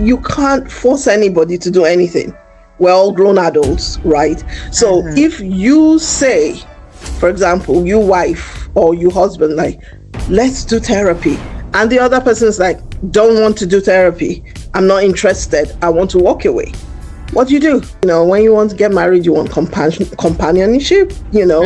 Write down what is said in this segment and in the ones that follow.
you can't force anybody to do anything. We're all grown adults, right? So if you say, for example, you wife or you husband, like, let's do therapy, and the other person is like, don't want to do therapy, I'm not interested, I want to walk away. What do? You know, when you want to get married, you want companionship, you know,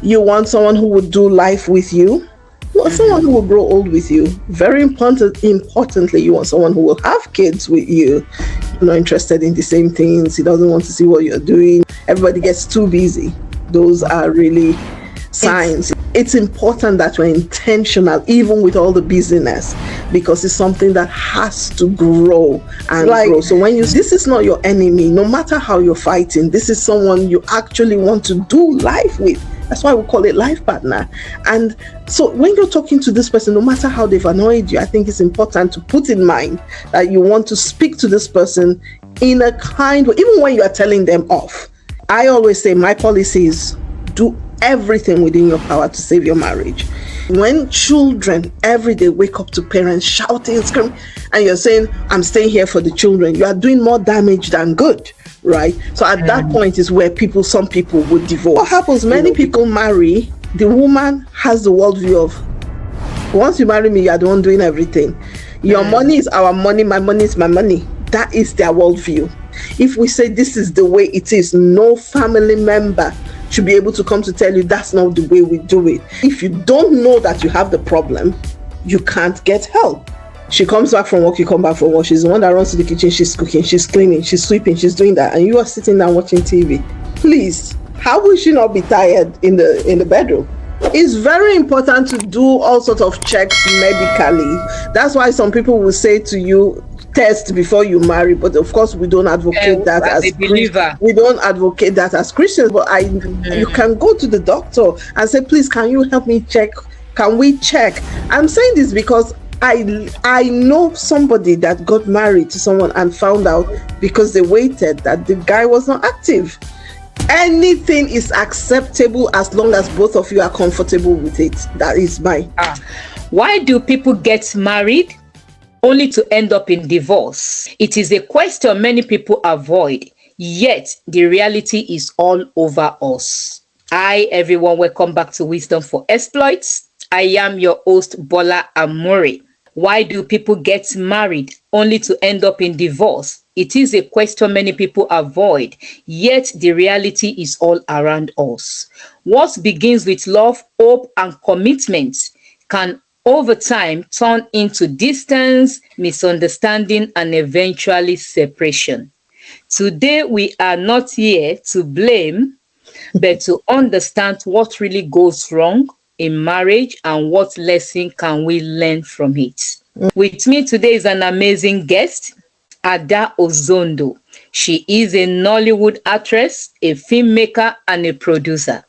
you want someone who would do life with you. You want someone who will grow old with you. Very importantly, you want someone who will have kids with you. You're not interested in the same things. He doesn't want to see what you're doing. Everybody gets too busy. Those are really signs. It's important that we're intentional, even with all the busyness, because it's something that has to grow and grow. So this is not your enemy, no matter how you're fighting, this is someone you actually want to do life with. That's why we call it life partner. And so when you're talking to this person, no matter how they've annoyed you, I think it's important to put in mind that you want to speak to this person in a kind way, even when you are telling them off. I always say my policy is do everything within your power to save your marriage. When children every day wake up to parents shouting, screaming, and you're saying, I'm staying here for the children, you are doing more damage than good, right? So at that point is where some people would divorce. What happens? Many people marry, the woman has the worldview of, once you marry me, you're the one doing everything. Your money is our money, my money is my money. That is their worldview. If we say this is the way it is, no family member should be able to come to tell you that's not the way we do it. If you don't know that you have the problem, you can't get help. She comes back from work, you come back from work, she's the one that runs to the kitchen, she's cooking, she's cleaning, she's sweeping, she's doing that, and you are sitting down watching TV. Please, how will she not be tired in the bedroom? It's very important to do all sorts of checks medically. That's why some people will say to you, test before you marry, but of course we don't advocate that as a believer. We don't advocate that as Christians, but you can go to the doctor and say, please, can you help me check? Can we check? I'm saying this because I know somebody that got married to someone and found out, because they waited, that the guy was not active. Anything is acceptable as long as both of you are comfortable with it. That is mine. Why do people get married only to end up in divorce? It is a question many people avoid, yet the reality is all over us. Hi everyone, welcome back to Wisdom for Exploits. I am your host, Bola Amore. Why do people get married only to end up in divorce? It is a question many people avoid, yet the reality is all around us. What begins with love, hope, and commitment can over time turn into distance, misunderstanding, and eventually separation. Today, we are not here to blame, but to understand what really goes wrong in marriage and what lesson can we learn from it. With me today is an amazing guest, Ada Ozondo. She is a Nollywood actress, a filmmaker, and a producer.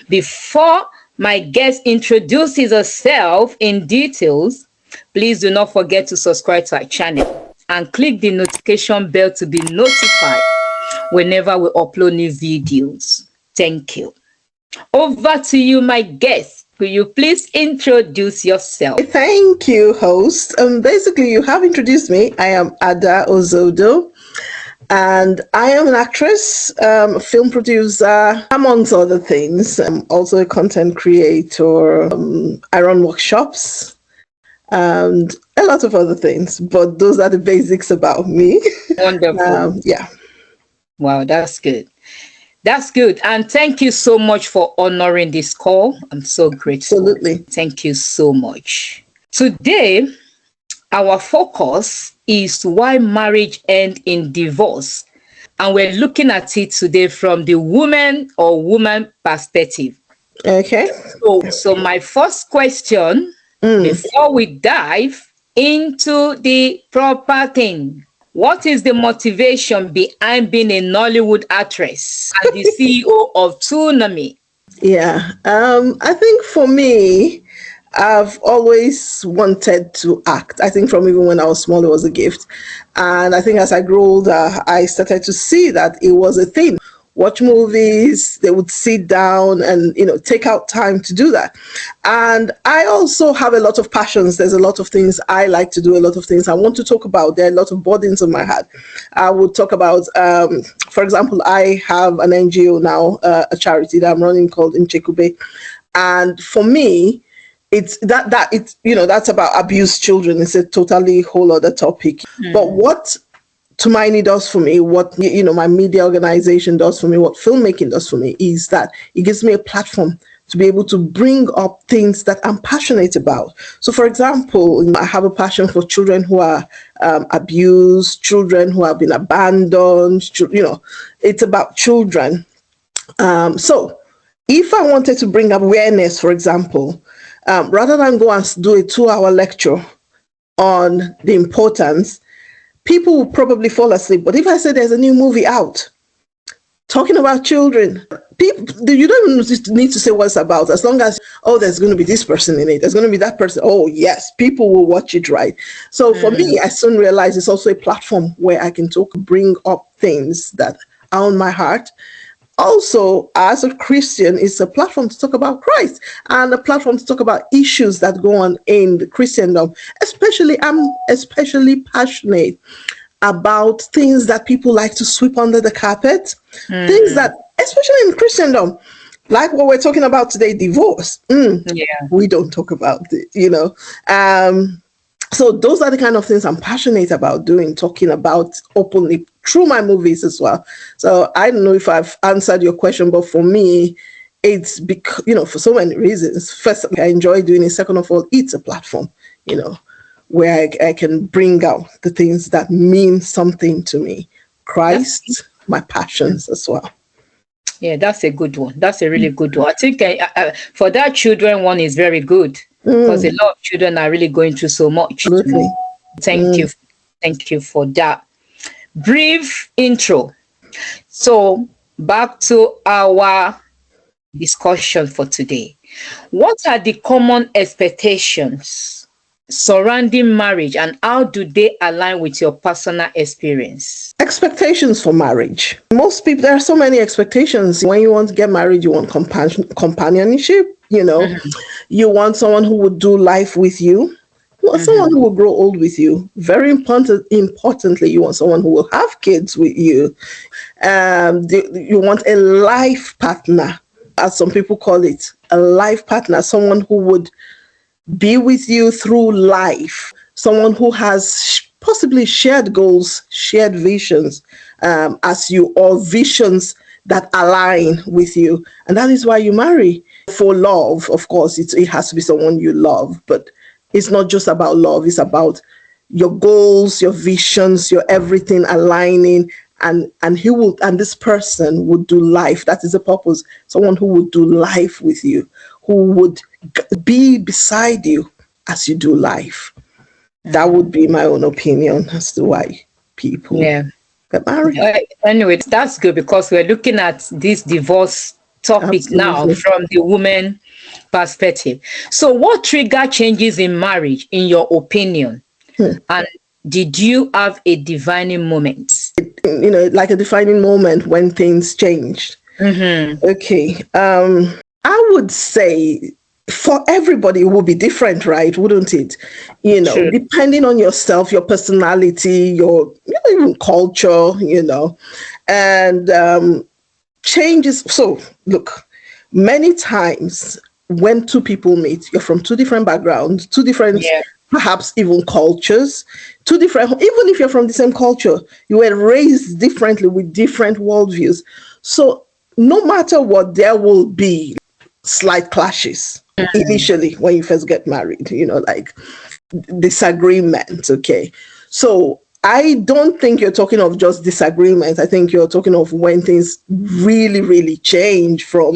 Before my guest introduces herself in details, please do not forget to subscribe to our channel and click the notification bell to be notified whenever we upload new videos. Thank you. Over to you, my guest. Will you please introduce yourself? Thank you, host. Basically, you have introduced me. I am Ada Ozondo, and I am an actress, film producer, amongst other things. I'm also a content creator. I run workshops and a lot of other things, but those are the basics about me. Wonderful. Yeah. Wow, that's good. That's good. And thank you so much for honoring this call. I'm so grateful. Absolutely. Thank you so much. Today, our focus is why marriage ends in divorce. And we're looking at it today from the woman perspective. Okay. So my first question, before we dive into the proper thing, what is the motivation behind being a Nollywood actress and the CEO of Toonami? Yeah, I think for me, I've always wanted to act. I think from even when I was small, it was a gift. And I think as I grew older, I started to see that it was a thing. watch movies. They would sit down and, take out time to do that. And I also have a lot of passions. There's a lot of things I like to do, a lot of things I want to talk about. There are a lot of burdens on my heart. I would talk about, for example, I have an NGO now, a charity that I'm running called Inchekube. And for me, it's that's about abused children. It's a totally whole other topic. But what Tumaini does for me, what my media organization does for me, what filmmaking does for me, is that it gives me a platform to be able to bring up things that I'm passionate about. So, for example, I have a passion for children who are abused, children who have been abandoned. It's about children. So, if I wanted to bring awareness, for example, rather than go and do a 2-hour lecture on the importance, people will probably fall asleep. But if I say there's a new movie out talking about children, you don't even need to say what it's about. As long as, there's going to be this person in it, there's going to be that person. Oh, yes, people will watch it, right? So for me, I soon realized it's also a platform where I can bring up things that are on my heart. Also, as a Christian, it's a platform to talk about Christ and a platform to talk about issues that go on in the Christendom. I'm especially passionate about things that people like to sweep under the carpet, things that, especially in Christendom, like what we're talking about today, divorce. We don't talk about it, So those are the kind of things I'm passionate about doing, talking about openly through my movies as well. So I don't know if I've answered your question, but for me, it's because, for so many reasons. First, I enjoy doing it. Second of all, it's a platform, where I can bring out the things that mean something to me. Christ, my passions as well. Yeah, that's a good one. That's a really good one. I think for that children one is very good. Because a lot of children are really going through so much. Absolutely. Thank you for that brief intro. So back to our discussion for today. What are the common expectations surrounding marriage and how do they align with your personal experience? Expectations for marriage. Most people, there are so many expectations. When you want to get married, you want companionship. You want someone who would do life with you. You want someone who will grow old with you. Very importantly, you want someone who will have kids with you. You want a life partner, as some people call it, a life partner, someone who would be with you through life, someone who has possibly shared goals, shared visions as you, or visions that align with you. And that is why you marry. For love, of course, it has to be someone you love, but it's not just about love. It's about your goals, your visions, your everything aligning, and this person would do life. That is the purpose. Someone who would do life with you, who would be beside you as you do life. That would be my own opinion as to why people get married. Anyway, that's good because we're looking at this divorce topic now from the woman perspective. So what trigger changes in marriage in your opinion? And did you have a defining moment? Like a defining moment when things changed. Okay. I would say for everybody it would be different, right? Wouldn't it? Sure. Depending on yourself, your personality, your even culture, and changes. So look, many times when two people meet, you're from two different backgrounds, two different perhaps even cultures, two different, even if you're from the same culture, you were raised differently with different worldviews. So no matter what, there will be slight clashes initially when you first get married, like disagreements. Okay. So I don't think you're talking of just disagreements. I think you're talking of when things really, really change from,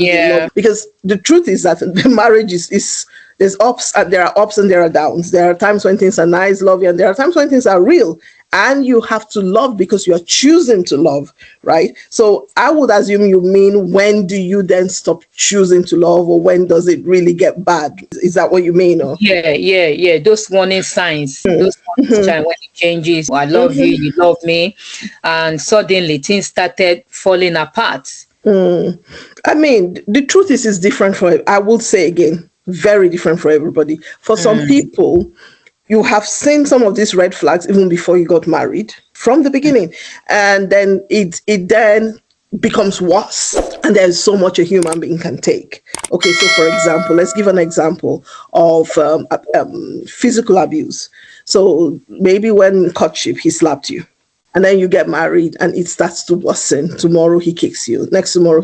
because the truth is that the marriage is there's ups and there are ups and there are downs. There are times when things are nice, lovely, and there are times when things are real. And you have to love because you are choosing to love, right? So I would assume you mean when do you then stop choosing to love, or when does it really get bad? Is that what you mean? Or? Yeah. Those warning signs, those warning signs when it changes. I love you, you love me, and suddenly things started falling apart. I mean, the truth is, it's different for, I will say again, very different for everybody. For some people, you have seen some of these red flags even before you got married from the beginning. And then it then becomes worse. And there's so much a human being can take. Okay, so for example, let's give an example of physical abuse. So maybe when courtship, he slapped you, and then you get married and it starts to worsen. Tomorrow he kicks you, next tomorrow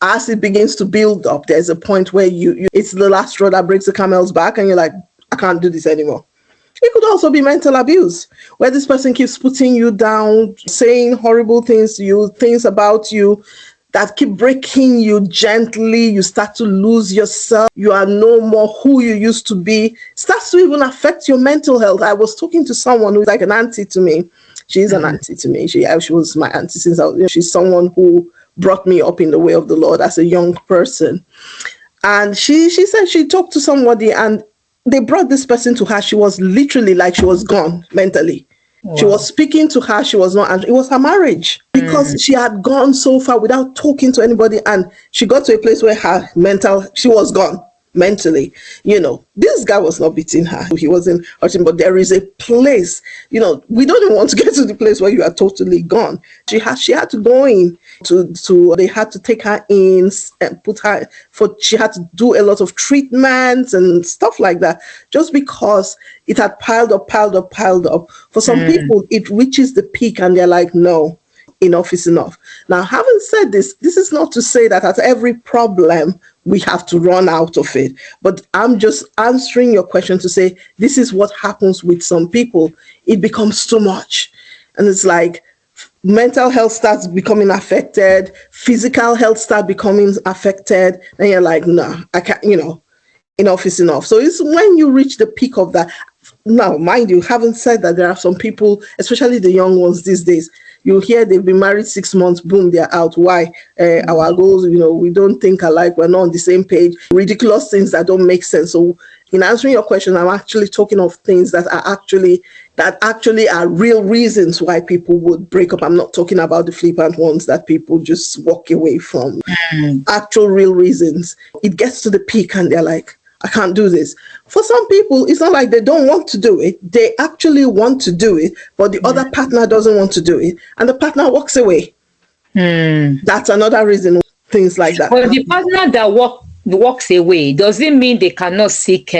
as it begins to build up, there's a point where it's the last straw that breaks the camel's back, and you're like, I can't do this anymore. It could also be mental abuse, where this person keeps putting you down, saying horrible things to you, things about you that keep breaking you gently. You start to lose yourself. You are no more who you used to be. Starts to even affect your mental health. I was talking to someone who's like an auntie to me. She's an auntie to me. She was my auntie since she's someone who brought me up in the way of the Lord as a young person. And she said she talked to somebody and they brought this person to her. She was literally like she was gone mentally. Wow. She was speaking to her. She was not. It was her marriage, because she had gone so far without talking to anybody. And she got to a place where she was gone mentally. This guy was not beating her. He wasn't hurting, but there is a place, we don't even want to get to the place where you are totally gone. She had to go in to they had to take her in and she had to do a lot of treatments and stuff like that, just because it had piled up. For some people, it reaches the peak and they're like, no, enough is enough. Now, having said this is not to say that at every problem we have to run out of it. But I'm just answering your question to say this is what happens with some people. It becomes too much. And it's like mental health starts becoming affected, physical health starts becoming affected. And you're like, no, I can't, enough is enough. So it's when you reach the peak of that. Now, mind you, having said that, there are some people, especially the young ones these days, you hear they've been married 6 months, boom, they're out. Why? Our goals, we don't think alike, we're not on the same page. Ridiculous things that don't make sense. So in answering your question, I'm actually talking of things that actually are real reasons why people would break up. I'm not talking about the flippant ones that people just walk away from. Actual real reasons. It gets to the peak and they're like, I can't do this. For some people, it's not like they don't want to do it. They actually want to do it, but the other partner doesn't want to do it, and the partner walks away. That's another reason things like that. But the partner that walks away, does it mean they cannot seek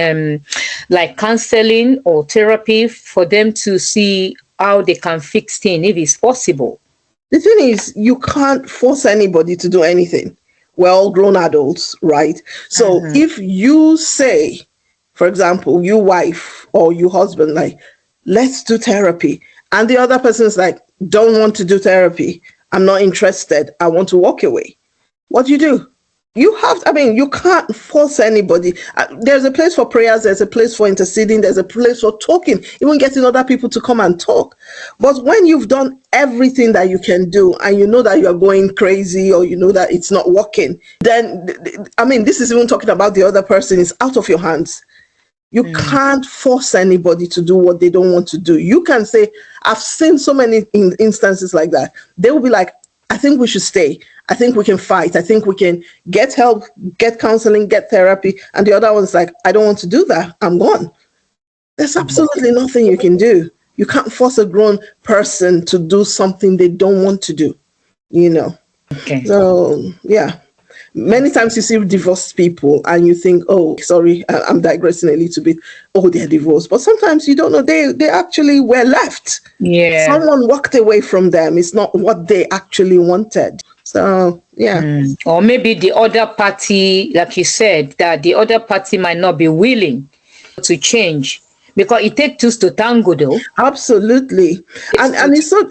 like counseling or therapy for them to see how they can fix things if it's possible? The thing is, you can't force anybody to do anything. We're all grown adults, right? So if you say, for example, you wife or you husband, like, let's do therapy, and the other person is like, don't want to do therapy, I'm not interested, I want to walk away, what do? You can't force anybody. There's a place for prayers, there's a place for interceding, there's a place for talking, even getting other people to come and talk. But when you've done everything that you can do and you know that you're going crazy, or you know that it's not working, then, this is even talking about the other person, is out of your hands. You can't force anybody to do what they don't want to do. You can say, I've seen so many instances like that. They will be like, I think we should stay. I think we can fight. I think we can get help, get counseling, get therapy. And the other one's like, I don't want to do that. I'm gone. There's absolutely nothing you can do. You can't force a grown person to do something they don't want to do, Okay. So, yeah. Many times you see divorced people and you think, oh, sorry, I'm digressing a little bit. Oh, they're divorced. But sometimes you don't know, they actually were left. Yeah. Someone walked away from them. It's not what they actually wanted. So, yeah. Or maybe the other party, like you said, that the other party might not be willing to change, because it takes two to tango, though. Absolutely. And it's not,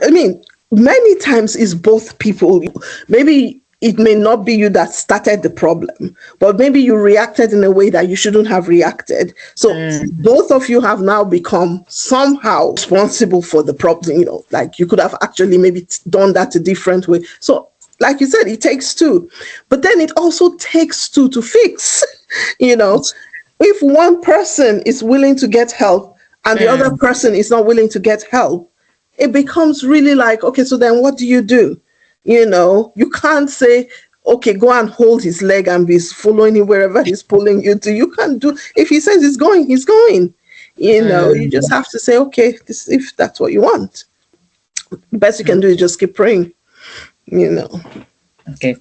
many times it's both people. Maybe it may not be you that started the problem, but maybe you reacted in a way that you shouldn't have reacted. So both of you have now become somehow responsible for the problem. Like you could have actually maybe done that a different way. So like you said, it takes two, but then it also takes two to fix. If one person is willing to get help and the other person is not willing to get help, it becomes really like, okay, so then what do you do? You can't say, okay, go and hold his leg and be following him wherever he's pulling you to. You can't do, if he says he's going, he's going. You just have to say, okay, this, if that's what you want. The best you can do is just keep praying. Okay.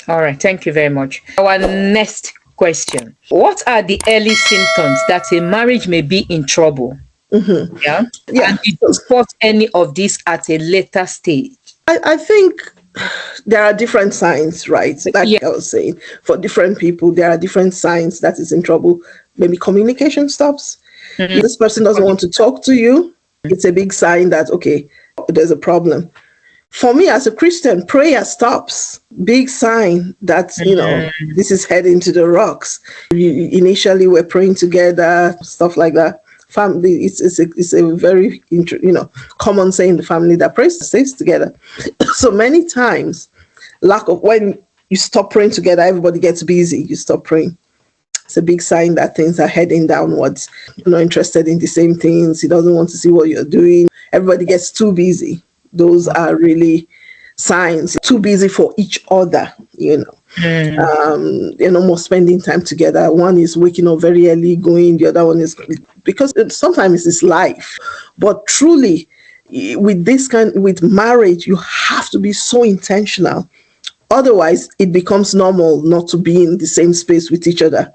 All right. Thank you very much. Our next question. What are the early symptoms that a marriage may be in trouble? Yeah. And did you spot any of this at a later stage? I think there are different signs, right? Like I was saying, for different people, there are different signs that is in trouble. Maybe communication stops. This person doesn't want to talk to you. It's a big sign that, okay, there's a problem. For me as a Christian, prayer stops. Big sign that, this is heading to the rocks. Initially, we're praying together, stuff like that. Family, it's a very common saying in the family that prays stays together. So many times, when you stop praying together, everybody gets busy. You stop praying. It's a big sign that things are heading downwards. You're not interested in the same things. He doesn't want to see what you're doing. Everybody gets too busy. Those are really signs. Too busy for each other. They're no more spending time together. One is waking up very early, going. The other one is, because sometimes it's life. But truly, with marriage, you have to be so intentional. Otherwise, it becomes normal not to be in the same space with each other.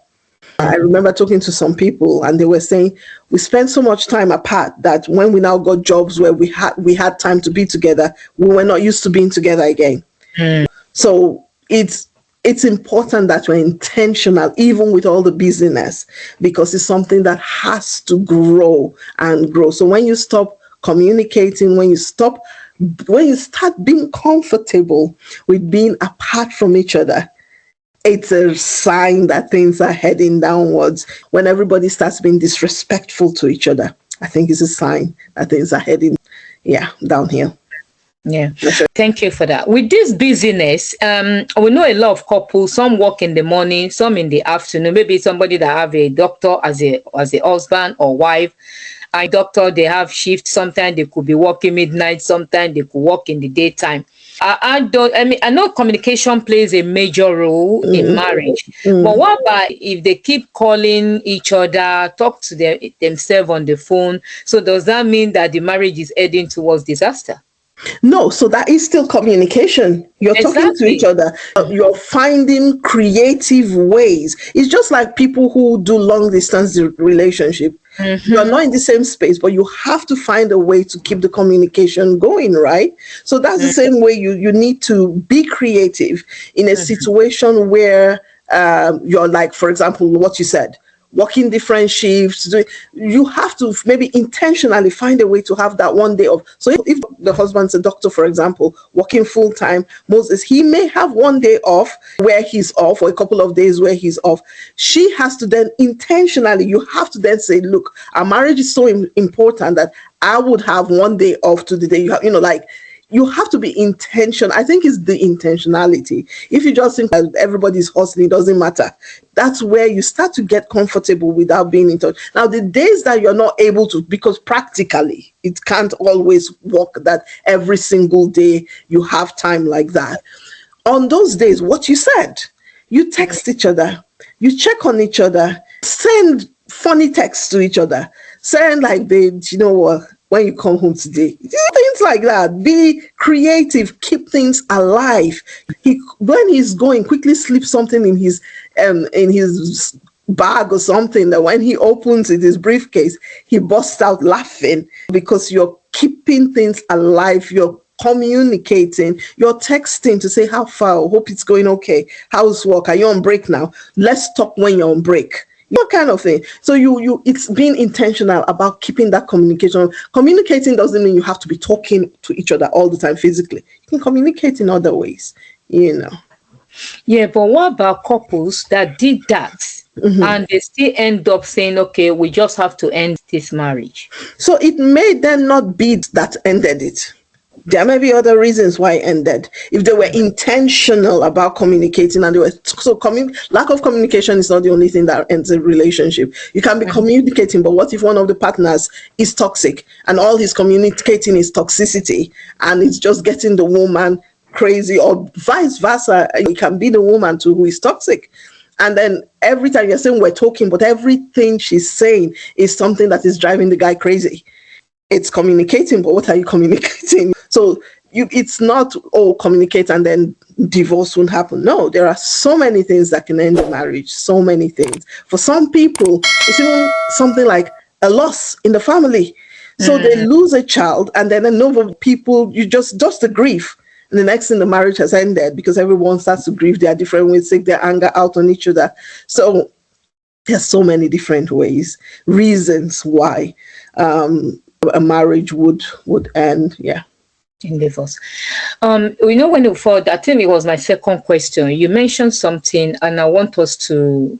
I remember talking to some people, and they were saying we spent so much time apart that when we now got jobs where we had time to be together, we were not used to being together again. So it's important that we're intentional, even with all the busyness, because it's something that has to grow and grow. So when you stop communicating, when you start being comfortable with being apart from each other, it's a sign that things are heading downwards. When everybody starts being disrespectful to each other, I think it's a sign that things are heading, downhill. Yeah, thank you for that. With this busyness, we know a lot of couples, some work in the morning, some in the afternoon. Maybe somebody that have a doctor as a husband or wife. A doctor, they have shifts. Sometimes they could be working midnight. Sometimes they could work in the daytime. I know communication plays a major role in marriage. But what about if they keep calling each other, talk to themselves on the phone? So does that mean that the marriage is heading towards disaster? No, so that is still communication. You're talking to each other. You're finding creative ways. It's just like people who do long distance relationship. You're not in the same space, but you have to find a way to keep the communication going, right? So that's the same way you need to be creative in a situation where you're like, for example, what you said, working different shifts. You have to maybe intentionally find a way to have that one day off. So if the husband's a doctor, for example, working full time, Moses, he may have one day off where he's off, or a couple of days where he's off. She has to then intentionally, you have to then say, look, our marriage is so important that I would have one day off to the day you have to be intentional. I think it's the intentionality. If you just think that everybody's hustling, it doesn't matter. That's where you start to get comfortable without being in touch. Now, the days that you're not able to, because practically it can't always work that every single day you have time like that. On those days, what you said, you text each other, you check on each other, send funny texts to each other, send like, babe, you know what? When you come home today, things like that. Be creative, keep things alive. When he's going, quickly slip something in his bag or something, that when he opens it, his briefcase, he busts out laughing, because you're keeping things alive. You're communicating, you're texting to say how far, hope it's going okay, how's work, are you on break now, let's talk when you're on break. That kind of thing. So it's being intentional about keeping that communication. Communicating doesn't mean you have to be talking to each other all the time physically. You can communicate in other ways, Yeah, but what about couples that did that and they still end up saying, okay, we just have to end this marriage? So it may then not be that ended it. There may be other reasons why it ended. If they were intentional about communicating, and they were lack of communication is not the only thing that ends a relationship. You can be communicating, but what if one of the partners is toxic and all he's communicating is toxicity, and it's just getting the woman crazy, or vice versa. It can be the woman too who is toxic. And then every time you're saying we're talking, but everything she's saying is something that is driving the guy crazy. It's communicating, but what are you communicating? So it's not, oh, communicate and then divorce won't happen. No, there are so many things that can end the marriage, so many things. For some people, it's even something like a loss in the family. So they lose a child, and then a number of people, you just the grief. And the next thing, the marriage has ended because everyone starts to grieve their different ways, take their anger out on each other. So there's so many different ways, reasons why a marriage would end. Yeah. In divorce. When you forward, I think it was my second question. You mentioned something, and I want us to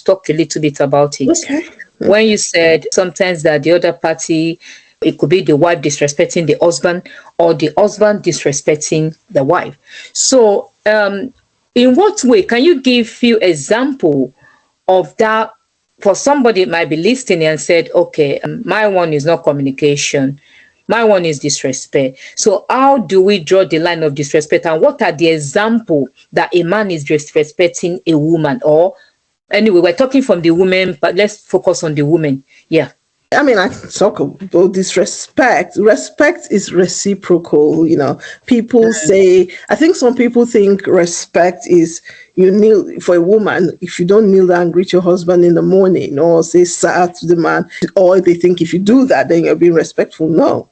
talk a little bit about it. Okay. When you said sometimes that the other party, it could be the wife disrespecting the husband or the husband disrespecting the wife. So, in what way can you give few example of that? For somebody might be listening and said, okay, my one is not communication. My one is disrespect. So how do we draw the line of disrespect, and what are the example that a man is disrespecting a woman? Or anyway, we're talking from the woman, but let's focus on the woman. Yeah. I mean, I can talk about disrespect. Respect is reciprocal. People say, I think some people think respect is you kneel for a woman. If you don't kneel down and greet your husband in the morning, or say sir to the man, or they think if you do that, then you're being respectful. No,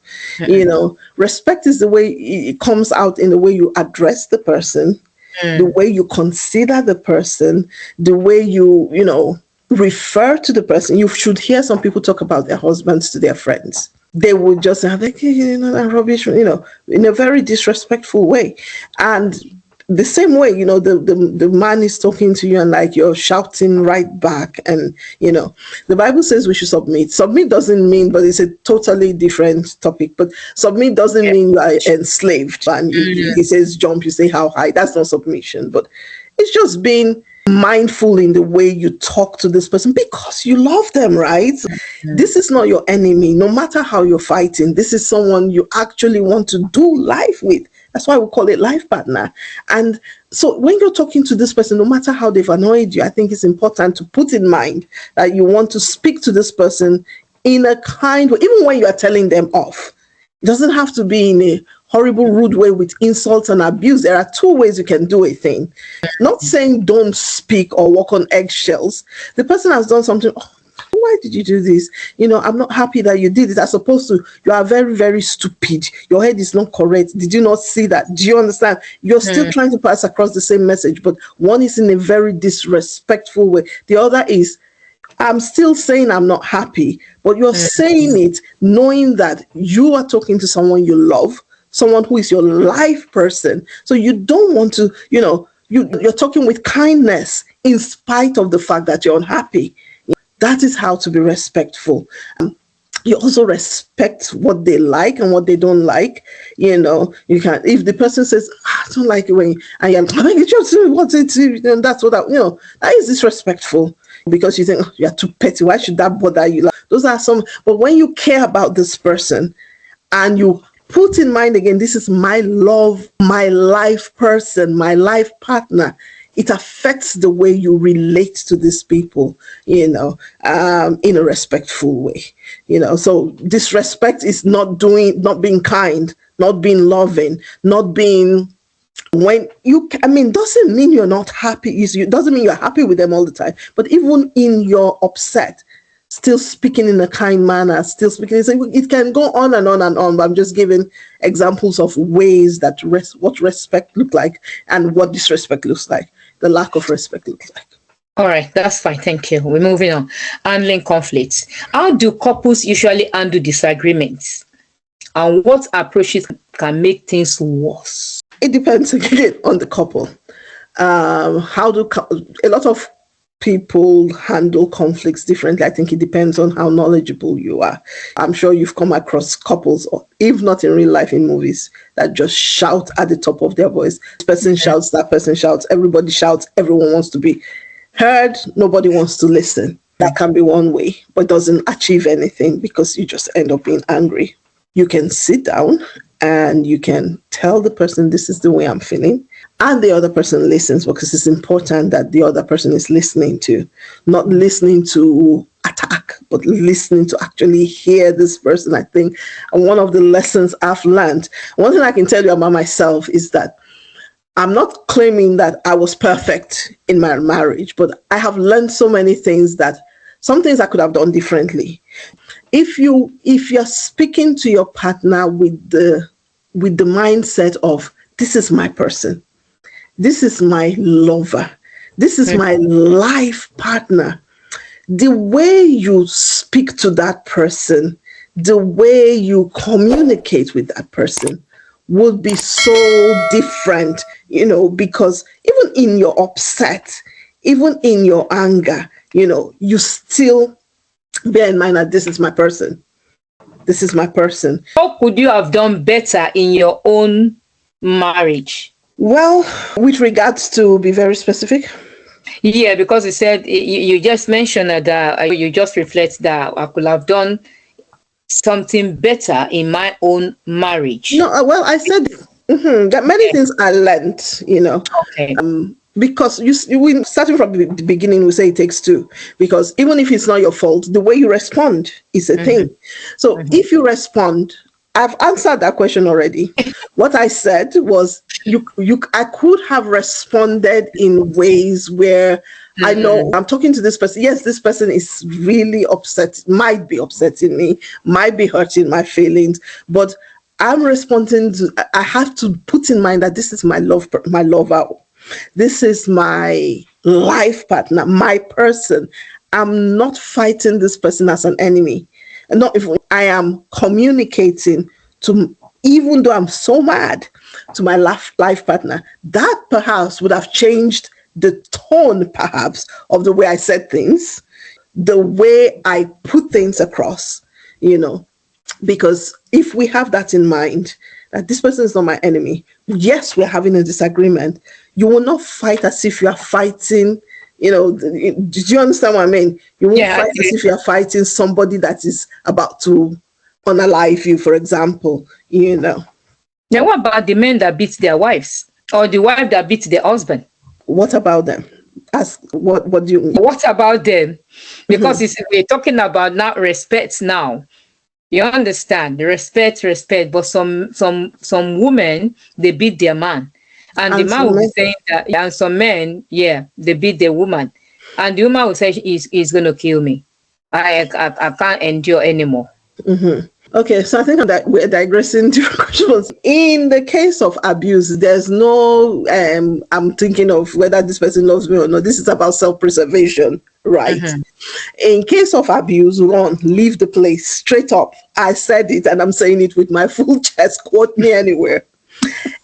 respect is the way it comes out in the way you address the person, the way you consider the person, the way you refer to the person. You should hear some people talk about their husbands to their friends. They would just say, that rubbish, in a very disrespectful way. And the same way, the man is talking to you and like you're shouting right back. And, the Bible says we should submit. Submit doesn't mean, but it's a totally different topic. But submit doesn't mean like enslaved. And he says jump, you say how high. That's not submission. But it's just being mindful in the way you talk to this person because you love them, right? This is not your enemy. No matter how you're fighting, this is someone you actually want to do life with. That's why we call it life partner. And so when you're talking to this person, no matter how they've annoyed you, I think it's important to put in mind that you want to speak to this person in a kind way, even when you are telling them off. It doesn't have to be in a horrible, rude way with insults and abuse. There are two ways you can do a thing. Not saying don't speak or walk on eggshells. The person has done something. Oh, why did you do this? I'm not happy that you did it. As opposed to, you are very, very stupid. Your head is not correct. Did you not see that? Do you understand? You're still trying to pass across the same message, but one is in a very disrespectful way. The other is, I'm still saying I'm not happy, but you're saying it knowing that you are talking to someone you love, someone who is your life person. So you don't want to, you're talking with kindness in spite of the fact that you're unhappy. That is how to be respectful. You also respect what they like and what they don't like. You can, if the person says, I don't like it when I am, what's it? And that's what that is disrespectful because you think, oh, you're too petty. Why should that bother you? Those are some, but when you care about this person and you put in mind again, this is my love, my life person, my life partner, it affects the way you relate to these people, in a respectful way. So disrespect is not being kind, not being loving, not being doesn't mean you're not happy. It doesn't mean you're happy with them all the time. But even in your upset, still speaking in a kind manner, still speaking. It can go on and on and on, but I'm just giving examples of ways that what respect looks like and what disrespect looks like, the lack of respect looks like. All right, that's fine. Thank you. We're moving on. Handling conflicts. How do couples usually handle disagreements? And what approaches can make things worse? It depends again on the couple. A lot of people handle conflicts differently. I think it depends on how knowledgeable you are. I'm sure you've come across couples, or if not in real life, in movies, that just shout at the top of their voice. This person shouts, that person shouts, everybody shouts, everyone wants to be heard, nobody wants to listen. That can be one way, but doesn't achieve anything because you just end up being angry. You can sit down and you can tell the person this is the way I'm feeling, and the other person listens, because it's important that the other person is listening to, not listening to attack, but listening to actually hear this person. I think one of the lessons I've learned, one thing I can tell you about myself is that I'm not claiming that I was perfect in my marriage, but I have learned so many things, that some things I could have done differently. If you're speaking to your partner with the mindset of, this is my person, this is my lover, this is my life partner, the way you speak to that person, the way you communicate with that person would be so different, because even in your upset, even in your anger, you still bear in mind that this is my person. This is my person. How could you have done better in your own marriage? Well, with regards to be very specific. Yeah, because you said, you just mentioned that you just reflect that I could have done something better in my own marriage. No, well, I said that many things I learned, Okay. Because starting from the beginning, we say it takes two. Because even if it's not your fault, the way you respond is a thing. So if you respond, I've answered that question already. What I said was, I could have responded in ways where I know I'm talking to this person. Yes, this person is really upset, might be upsetting me, might be hurting my feelings, but I'm responding to, I have to put in mind that this is my lover. This is my life partner, my person. I'm not fighting this person as an enemy. And not if I am communicating to, even though I'm so mad, to my life partner, that perhaps would have changed the tone, perhaps, of the way I said things, the way I put things across, because if we have that in mind, that this person is not my enemy, yes, we're having a disagreement, you will not fight as if you are fighting, do you understand what I mean? You won't fight as if you are fighting somebody that is about to unalive you, for example, Now, what about the men that beat their wives, or the wife that beats their husband? What about them? What do you mean? What about them? Because we're talking about now respect now. You understand? Respect, but some women, they beat their man. And the man will be saying that, and some men, they beat their woman. And the woman will say, he's going to kill me. I can't endure anymore. Okay, so I think that we're digressing to questions. In the case of abuse, there's no, I'm thinking of whether this person loves me or not. This is about self-preservation, right? In case of abuse, run, leave the place, straight up. I said it, and I'm saying it with my full chest, quote me anywhere.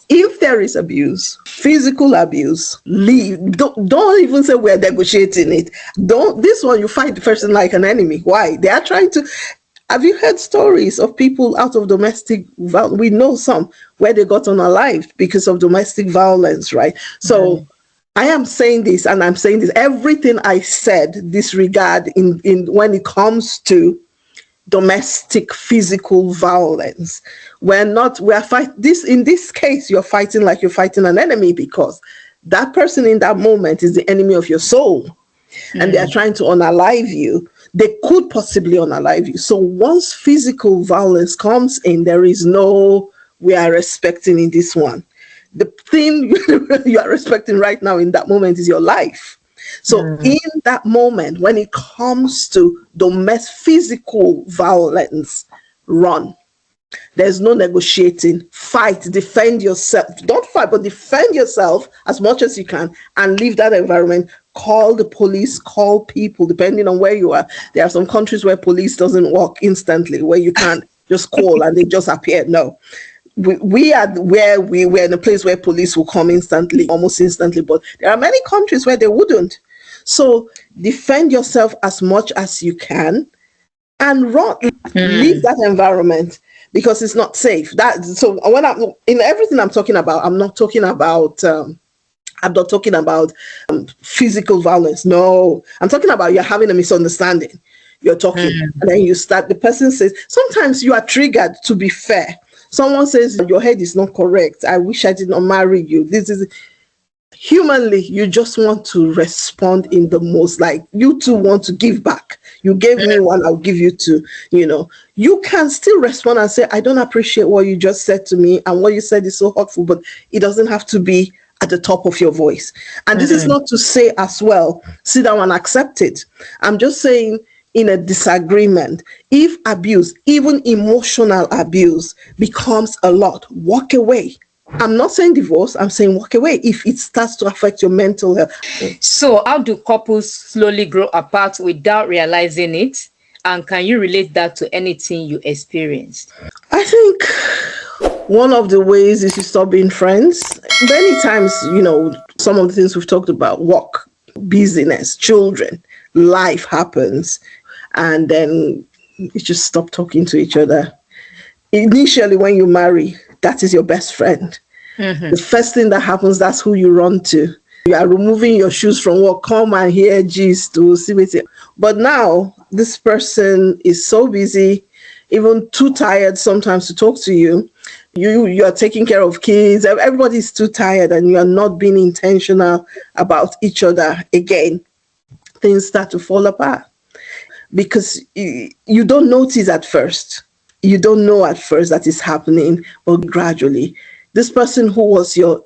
If there is abuse, physical abuse, leave. Don't even say we're negotiating it. This one, you fight the person like an enemy. Why? They are trying to. Have you heard stories of people out of domestic violence? We know some where they got unalived because of domestic violence, right? So I am saying this, and I'm saying this, everything I said disregard in when it comes to domestic physical violence. We're fighting this. In this case, you're fighting like you're fighting an enemy, because that person in that moment is the enemy of your soul, and they are trying to unalive you. They could possibly unalive you. So once physical violence comes in, there is no, we are respecting in this one. The thing you are respecting right now in that moment is your life. So in that moment, when it comes to domestic physical violence, run. There's no negotiating. Fight, defend yourself. Don't fight, but defend yourself as much as you can and leave that environment. Call the police, call people, depending on where you are. There are some countries where police doesn't work instantly, where you can't just call and they just appear. No. We are where we're in a place where police will come instantly, almost instantly, but there are many countries where they wouldn't. So defend yourself as much as you can and run. Leave that environment, because it's not safe. So when in everything I'm talking about, I'm not talking about physical violence. No, I'm talking about you're having a misunderstanding. You're talking, and then the person says, sometimes you are triggered, to be fair. Someone says your head is not correct, I wish I did not marry you, this is humanly, you just want to respond in the most, like, you two want to give back. You gave me one, I'll give you two. You can still respond and say, I don't appreciate what you just said to me, and what you said is so hurtful, but it doesn't have to be at the top of your voice. And this is not to say as well, sit down and accept it. I'm just saying, in a disagreement, if abuse, even emotional abuse, becomes a lot, walk away. I'm not saying divorce, I'm saying walk away if it starts to affect your mental health. So how do couples slowly grow apart without realizing it? And can you relate that to anything you experienced? I think one of the ways is to stop being friends. Many times, some of the things we've talked about, work, business, children, life happens, and then you just stop talking to each other. Initially, when you marry, that is your best friend. The first thing that happens, that's who you run to. You are removing your shoes from work, come and hear gist to see with it. But now this person is so busy, even too tired sometimes to talk to you. You are taking care of kids. Everybody's too tired, and you are not being intentional about each other again. Things start to fall apart because you don't notice at first. You don't know at first that it's happening, but gradually, this person who was your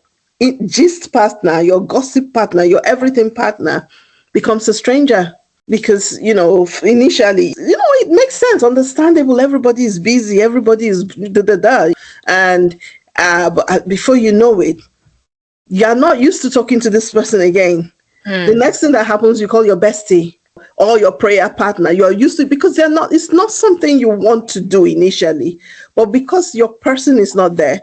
gist partner, your gossip partner, your everything partner, becomes a stranger. Because, initially, it makes sense, understandable. Everybody is busy, everybody is da-da-da. And but before you know it, you're not used to talking to this person again. The next thing that happens, you call your bestie or your prayer partner. You're used to it because it's not something you want to do initially. But because your person is not there,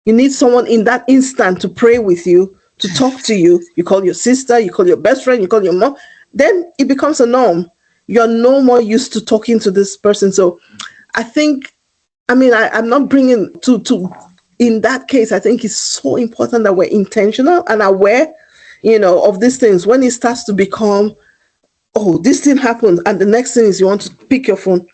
you need someone in that instant to pray with you, to talk to you. You call your sister, you call your best friend, you call your mom. Then it becomes a norm. You're no more used to talking to this person. So I think, I'm not bringing to in that case, I think it's so important that we're intentional and aware, of these things. When it starts to become, oh, this thing happened, and the next thing is you want to pick your phone,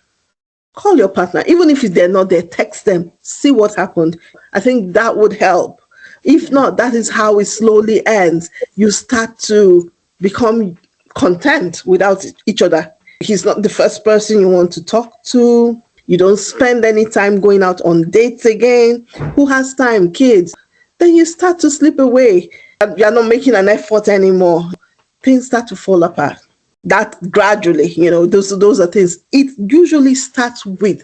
call your partner. Even if they're not there, text them, see what happened. I think that would help. If not, that is how it slowly ends. You start to become content without each other. He's not the first person you want to talk to. You don't spend any time going out on dates again. Who has time? Kids. Then you start to slip away. You're not making an effort anymore. Things start to fall apart. That gradually, those are things. It usually starts with,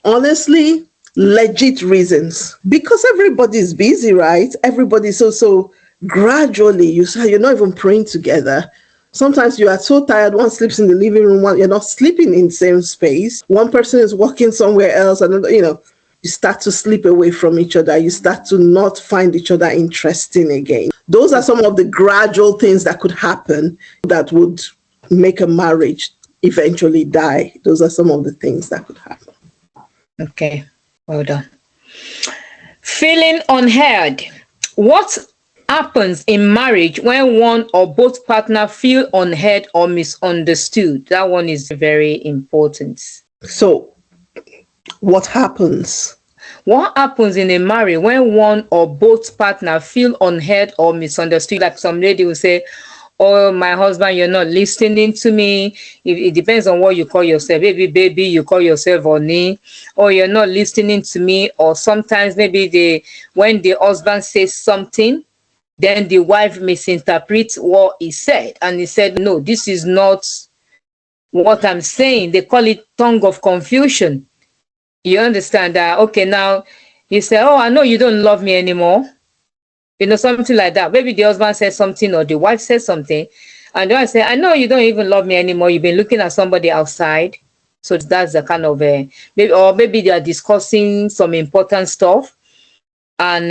honestly, legit reasons. Because everybody is busy, right? Everybody, so gradually, you're not even praying together. Sometimes you are so tired, one sleeps in the living room, you're not sleeping in the same space. One person is working somewhere else, another, you start to slip away from each other. You start to not find each other interesting again. Those are some of the gradual things that could happen that would make a marriage eventually die. Those are some of the things that could happen. Okay, well done. Feeling unheard. What happens in marriage when one or both partner feel unheard or misunderstood? That one is very important. So what happens? What happens in a marriage when one or both partner feel unheard or misunderstood? Like some lady will say, oh, my husband, you're not listening to me. It depends on what you call yourself. Maybe baby, you call yourself Oni, or you're not listening to me. Or sometimes maybe when the husband says something, then the wife misinterprets what he said. And he said, no, this is not what I'm saying. They call it tongue of confusion. You understand that? Okay, now you say, oh, I know you don't love me anymore. Something like that. Maybe the husband says something or the wife says something. And the wife says, I know you don't even love me anymore. You've been looking at somebody outside. So that's the kind of, maybe they are discussing some important stuff. And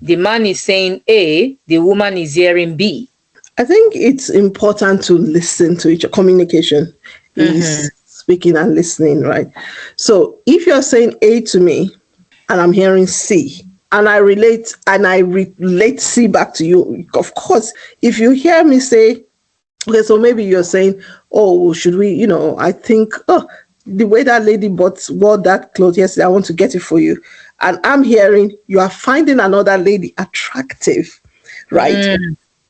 the man is saying A, the woman is hearing B. I think it's important to listen to each other. Communication is speaking and listening, right? So if you're saying A to me and I'm hearing C, and I relate C back to you, of course, if you hear me say, okay, so maybe you're saying, oh, should we, I think, oh, the way that lady wore that clothes yesterday, I want to get it for you. and I'm hearing you are finding another lady attractive, right?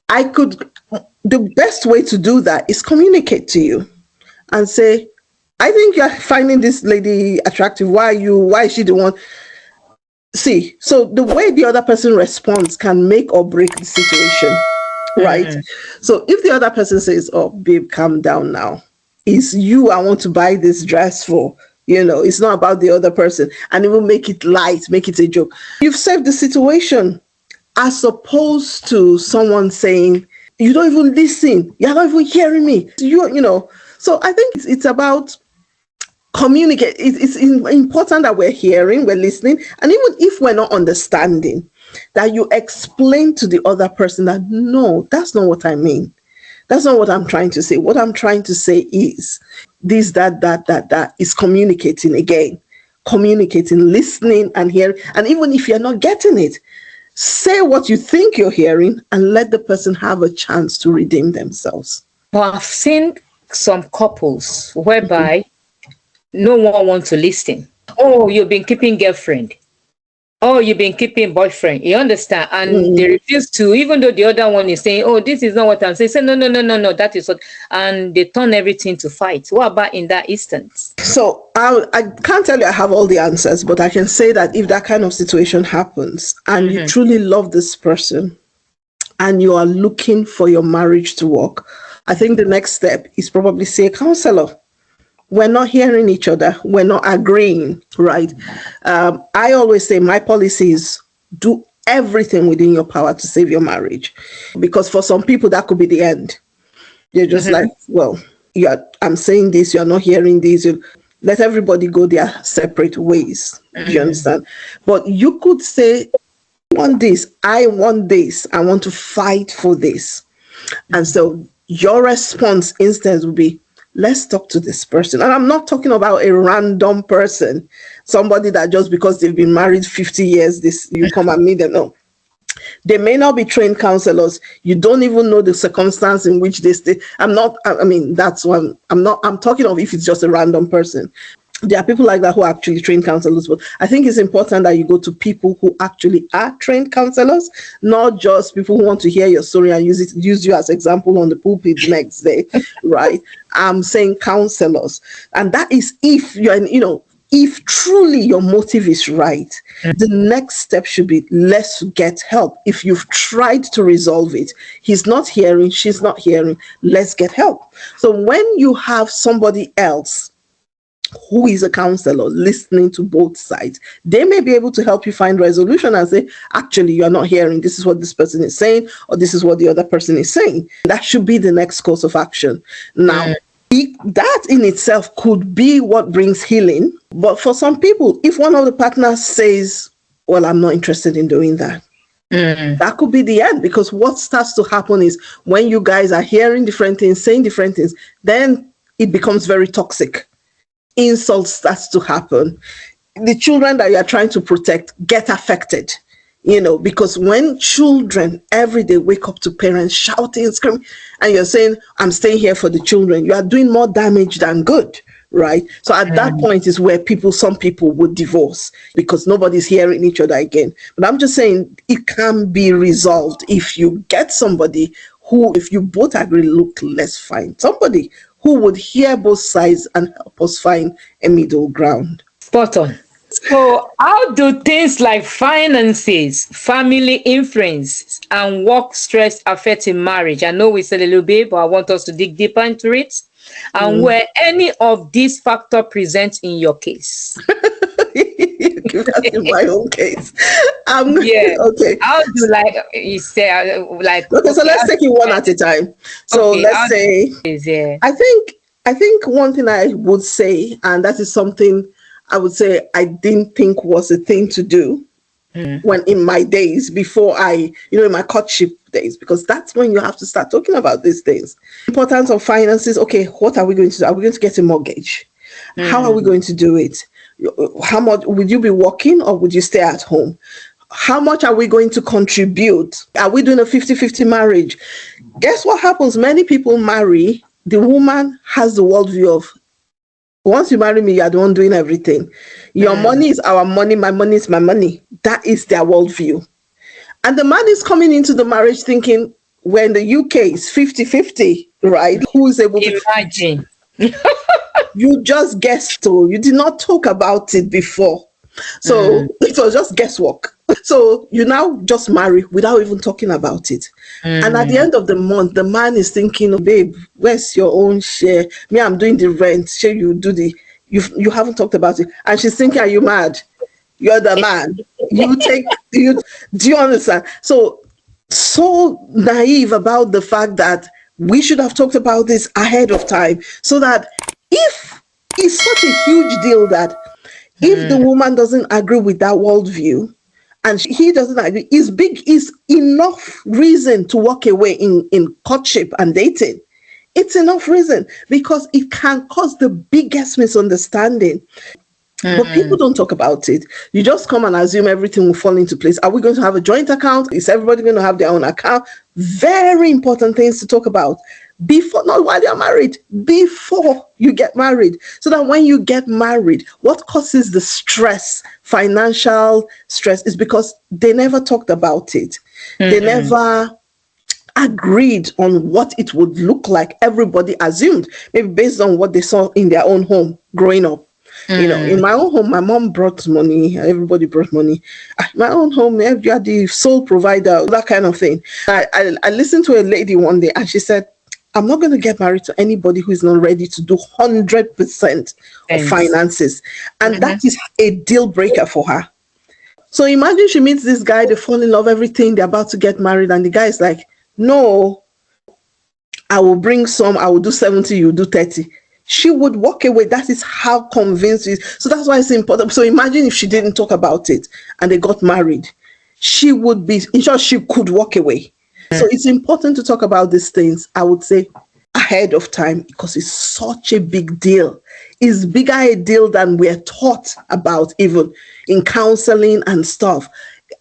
I could, the best way to do that is communicate to you and say, I think you're finding this lady attractive. Why is she the one? See, so the way the other person responds can make or break the situation, right? So if the other person says, oh, babe, calm down now. It's you I want to buy this dress for. It's not about the other person. And it will make it light, make it a joke. You've saved the situation, as opposed to someone saying, you don't even listen. You're not even hearing me. So I think it's about communicate. It's important that we're hearing, we're listening, and even if we're not understanding, that you explain to the other person that, no, that's not what I mean. That's not what I'm trying to say. What I'm trying to say is this, that is communicating again. Communicating, listening and hearing. And even if you're not getting it, say what you think you're hearing and let the person have a chance to redeem themselves. Well, I've seen some couples whereby no one wants to listen. Oh, you've been keeping girlfriend. Oh, you've been keeping boyfriend. You understand? And they refuse to, even though the other one is saying, oh, this is not what I'm saying. Say, no, that is what. And they turn everything to fight. What about in that instance? So I can't tell you I have all the answers, but I can say that if that kind of situation happens and you truly love this person and you are looking for your marriage to work, I think the next step is probably see a counselor. We're not hearing each other. We're not agreeing, right? I always say my policy is do everything within your power to save your marriage. Because for some people, that could be the end. You're just like, well, I'm saying this, you're not hearing this. Let everybody go their separate ways. Do you understand? But you could say, I want this, I want to fight for this. And so your response instead would be, let's talk to this person. And I'm not talking about a random person, somebody that just because they've been married 50 years, you come and meet them. No. They may not be trained counselors. You don't even know the circumstance in which they stay. I'm talking of if it's just a random person. There are people like that who are actually trained counselors, but I think it's important that you go to people who actually are trained counselors, not just people who want to hear your story and use you as example on the pulpit the next day, right? I'm saying counselors. And that is if if truly your motive is right, the next step should be, let's get help. If you've tried to resolve it, he's not hearing, she's not hearing, let's get help. So when you have somebody else who is a counselor listening to both sides, they may be able to help you find resolution and say, actually, you're not hearing, this is what this person is saying, or this is what the other person is saying. That should be the next course of action. Now, that in itself could be what brings healing. But for some people, if one of the partners says, well, I'm not interested in doing that, that could be the end, because what starts to happen is when you guys are hearing different things, saying different things, then it becomes very toxic. Insult starts to happen. The children that you are trying to protect get affected, because when children every day wake up to parents shouting, screaming, and you're saying, I'm staying here for the children, you are doing more damage than good, right? So at that point is where some people would divorce because nobody's hearing each other again. But I'm just saying it can be resolved if you get somebody who, if you both agree, look, let's find somebody who would hear both sides and help us find a middle ground. Spot on. So how do things like finances, family influence, and work stress affect in marriage? I know we said a little bit, but I want us to dig deeper into it. And where any of these factors present in your case? That's in my own case. Okay. How do you say okay, so let's take it one at a time. So let's say I think one thing I would say, and that is something I would say I didn't think was a thing to do when in my days before in my courtship days, because that's when you have to start talking about these things. Importance of finances. Okay, what are we going to do? Are we going to get a mortgage? How are we going to do it? How much would you be working, or would you stay at home? How much are we going to contribute? Are we doing a 50-50 marriage? Guess what happens? Many people marry, the woman has the worldview of Once you marry me, you are the one doing everything. Your money is our money, my money is my money. That is their worldview. And the man is coming into the marriage thinking, when the UK is 50-50, right? Who is able to Imagine. You just guessed, so you did not talk about it before. So it was just guesswork. So you now just marry without even talking about it. And at the end of the month, the man is thinking, oh, babe, where's your own share? Me, I'm doing the rent. Share, you do you haven't talked about it. And she's thinking, are you mad? You're the man. Do you understand? So naive about the fact that we should have talked about this ahead of time, so that if it's such a huge deal that if the woman doesn't agree with that worldview and he doesn't agree, is enough reason to walk away in courtship and dating. It's enough reason, because it can cause the biggest misunderstanding. But people don't talk about it. You just come and assume everything will fall into place. Are we going to have a joint account? Is everybody going to have their own account? Very important things to talk about before, not while you're married, before you get married. So that when you get married, what causes the stress, financial stress, is because they never talked about it. They never agreed on what it would look like. Everybody assumed, maybe based on what they saw in their own home growing up. You know, in my own home, my mom brought money, everybody brought money. My own home, you are the sole provider, that kind of thing. I listened to a lady one day and she said, I'm not going to get married to anybody who is not ready to do 100% of finances. And that is a deal breaker for her. So imagine she meets this guy, they fall in love, everything, they're about to get married, and the guy is like, no, I will bring some, I will do 70, you do 30. She would walk away. That is how convinced she is. So that's why it's important. So imagine if she didn't talk about it and they got married, she would be, in short, she could walk away. So it's important to talk about these things, I would say, ahead of time, because it's such a big deal. It's bigger a deal than we're taught about, even in counseling and stuff.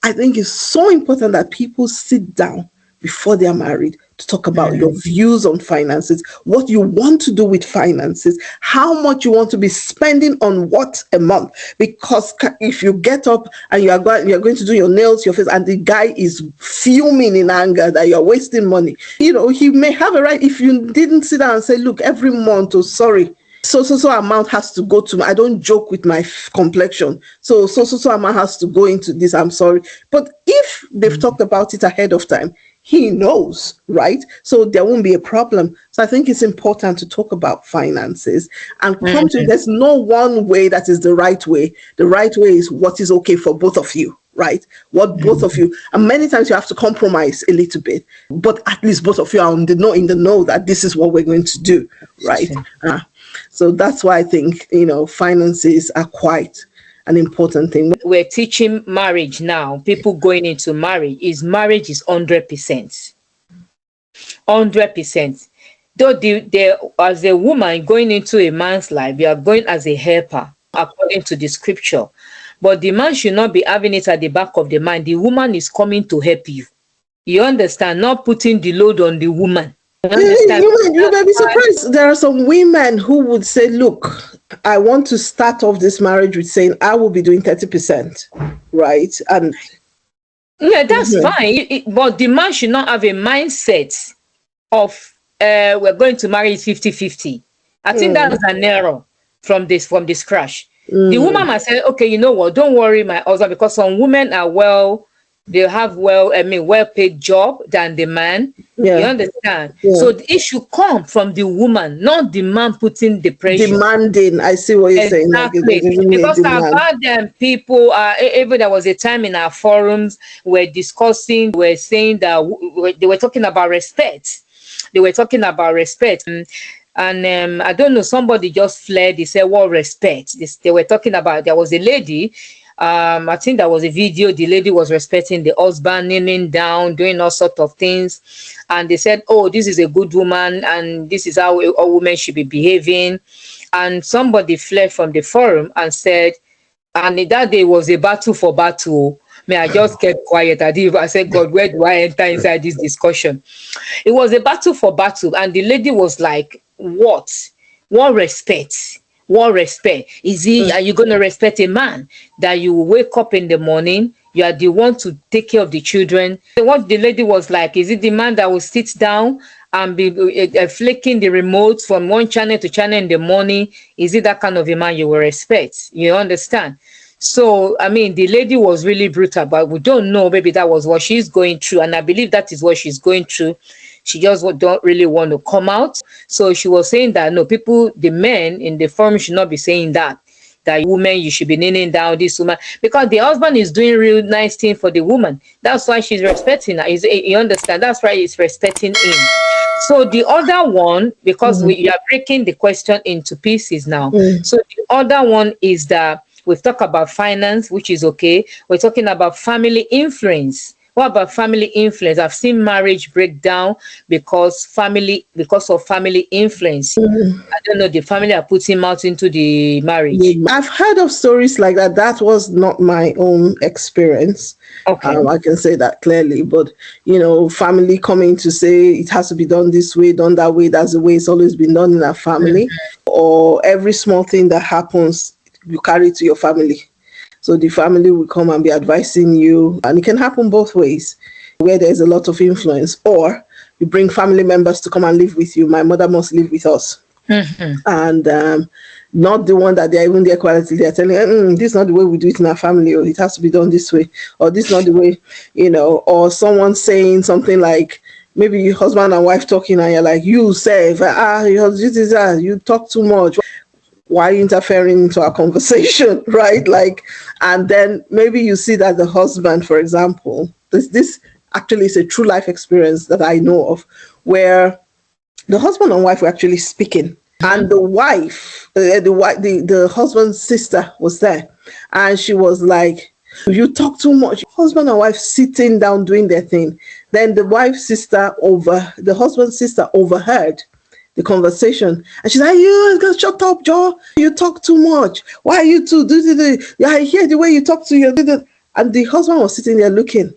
I think it's so important that people sit down before they're married to talk about your views on finances, what you want to do with finances, how much you want to be spending on what a month. Because if you get up and you're going to do your nails, your face, and the guy is fuming in anger that you're wasting money, you know, he may have a right. If you didn't sit down and say, look, every month, oh, sorry, so amount has to go to, I don't joke with my complexion, so amount has to go into this, I'm sorry. But if they've talked about it ahead of time, he knows, right? So there won't be a problem. So I think it's important to talk about finances and come to, there's no one way that is the right way. The right way is what is okay for both of you, right? What both of you, and many times you have to compromise a little bit, but at least both of you are in the know that this is what we're going to do, right? So that's why I think, you know, finances are quite an important thing. We're teaching marriage now. People going into marriage is 100%. 100%. Though as a woman going into a man's life, you are going as a helper according to the scripture. But the man should not be having it at the back of the mind. The woman is coming to help you. You understand? Not putting the load on the woman. You may be surprised. There are some women who would say, look, I want to start off this marriage with saying I will be doing 30%, right? And yeah, that's fine. But the man should not have a mindset of we're going to marry 50-50. I think that's an error from this crash. The woman must say, okay, you know what, don't worry, my husband, because some women are they have well-paid job than the man. You understand? So the issue come from the woman, not the man putting the pressure. Demanding. I see what you're saying. Exactly. Because I've heard people, even there was a time in our forums we're saying that they were talking about respect. They were talking about respect. And I don't know, somebody just fled. They said, what respect? They were talking about, there was a lady, I think there was a video, the lady was respecting the husband, kneeling down, doing all sorts of things. And they said, oh, this is a good woman, and this is how a woman should be behaving. And somebody fled from the forum and said, and that day was a battle for battle. I just kept quiet. I said, God, where do I enter inside this discussion? It was a battle for battle. And the lady was like, what respect? What respect? Are you going to respect a man that you wake up in the morning, you are the one to take care of the children? What the lady was like, is it the man that will sit down and be flicking the remote from one channel to channel in the morning? Is it that kind of a man you will respect? You understand? So, I mean, the lady was really brutal, but we don't know. Maybe that was what she's going through. And I believe that is what she's going through. She just don't really want to come out. So she was saying that, no, people, the men in the forum should not be saying that woman, you should be kneeling down, this woman, because the husband is doing real nice thing for the woman. That's why she's respecting her. You understand? That's why he's respecting him. So the other one, because we are breaking the question into pieces now. So the other one is that we've talked about finance, which is okay. We're talking about family influence. What about family influence? I've seen marriage break down because of family influence. I don't know, the family are putting out into the marriage. I've heard of stories like that. That was not my own experience. Okay. I can say that clearly. But, family coming to say it has to be done this way, done that way. That's the way it's always been done in our family. Or every small thing that happens, you carry to your family. So the family will come and be advising you. And it can happen both ways, where there's a lot of influence. Or you bring family members to come and live with you. My mother must live with us. And not the one that they're even there quietly. They're telling, this is not the way we do it in our family. Or it has to be done this way. Or this is not the way, Or someone saying something like, maybe your husband and wife talking and you're like, you say, you talk too much. Why are you interfering into our conversation, right? And then maybe you see that the husband, for example, this actually is a true life experience that I know of, where the husband and wife were actually speaking, and the wife, the husband's sister was there, and she was like, you talk too much. Husband and wife sitting down doing their thing. Then the the husband's sister overheard the conversation, and she's like, you shut up, Joe, you talk too much. Why are you too I hear the way you talk to your. And the husband was sitting there looking.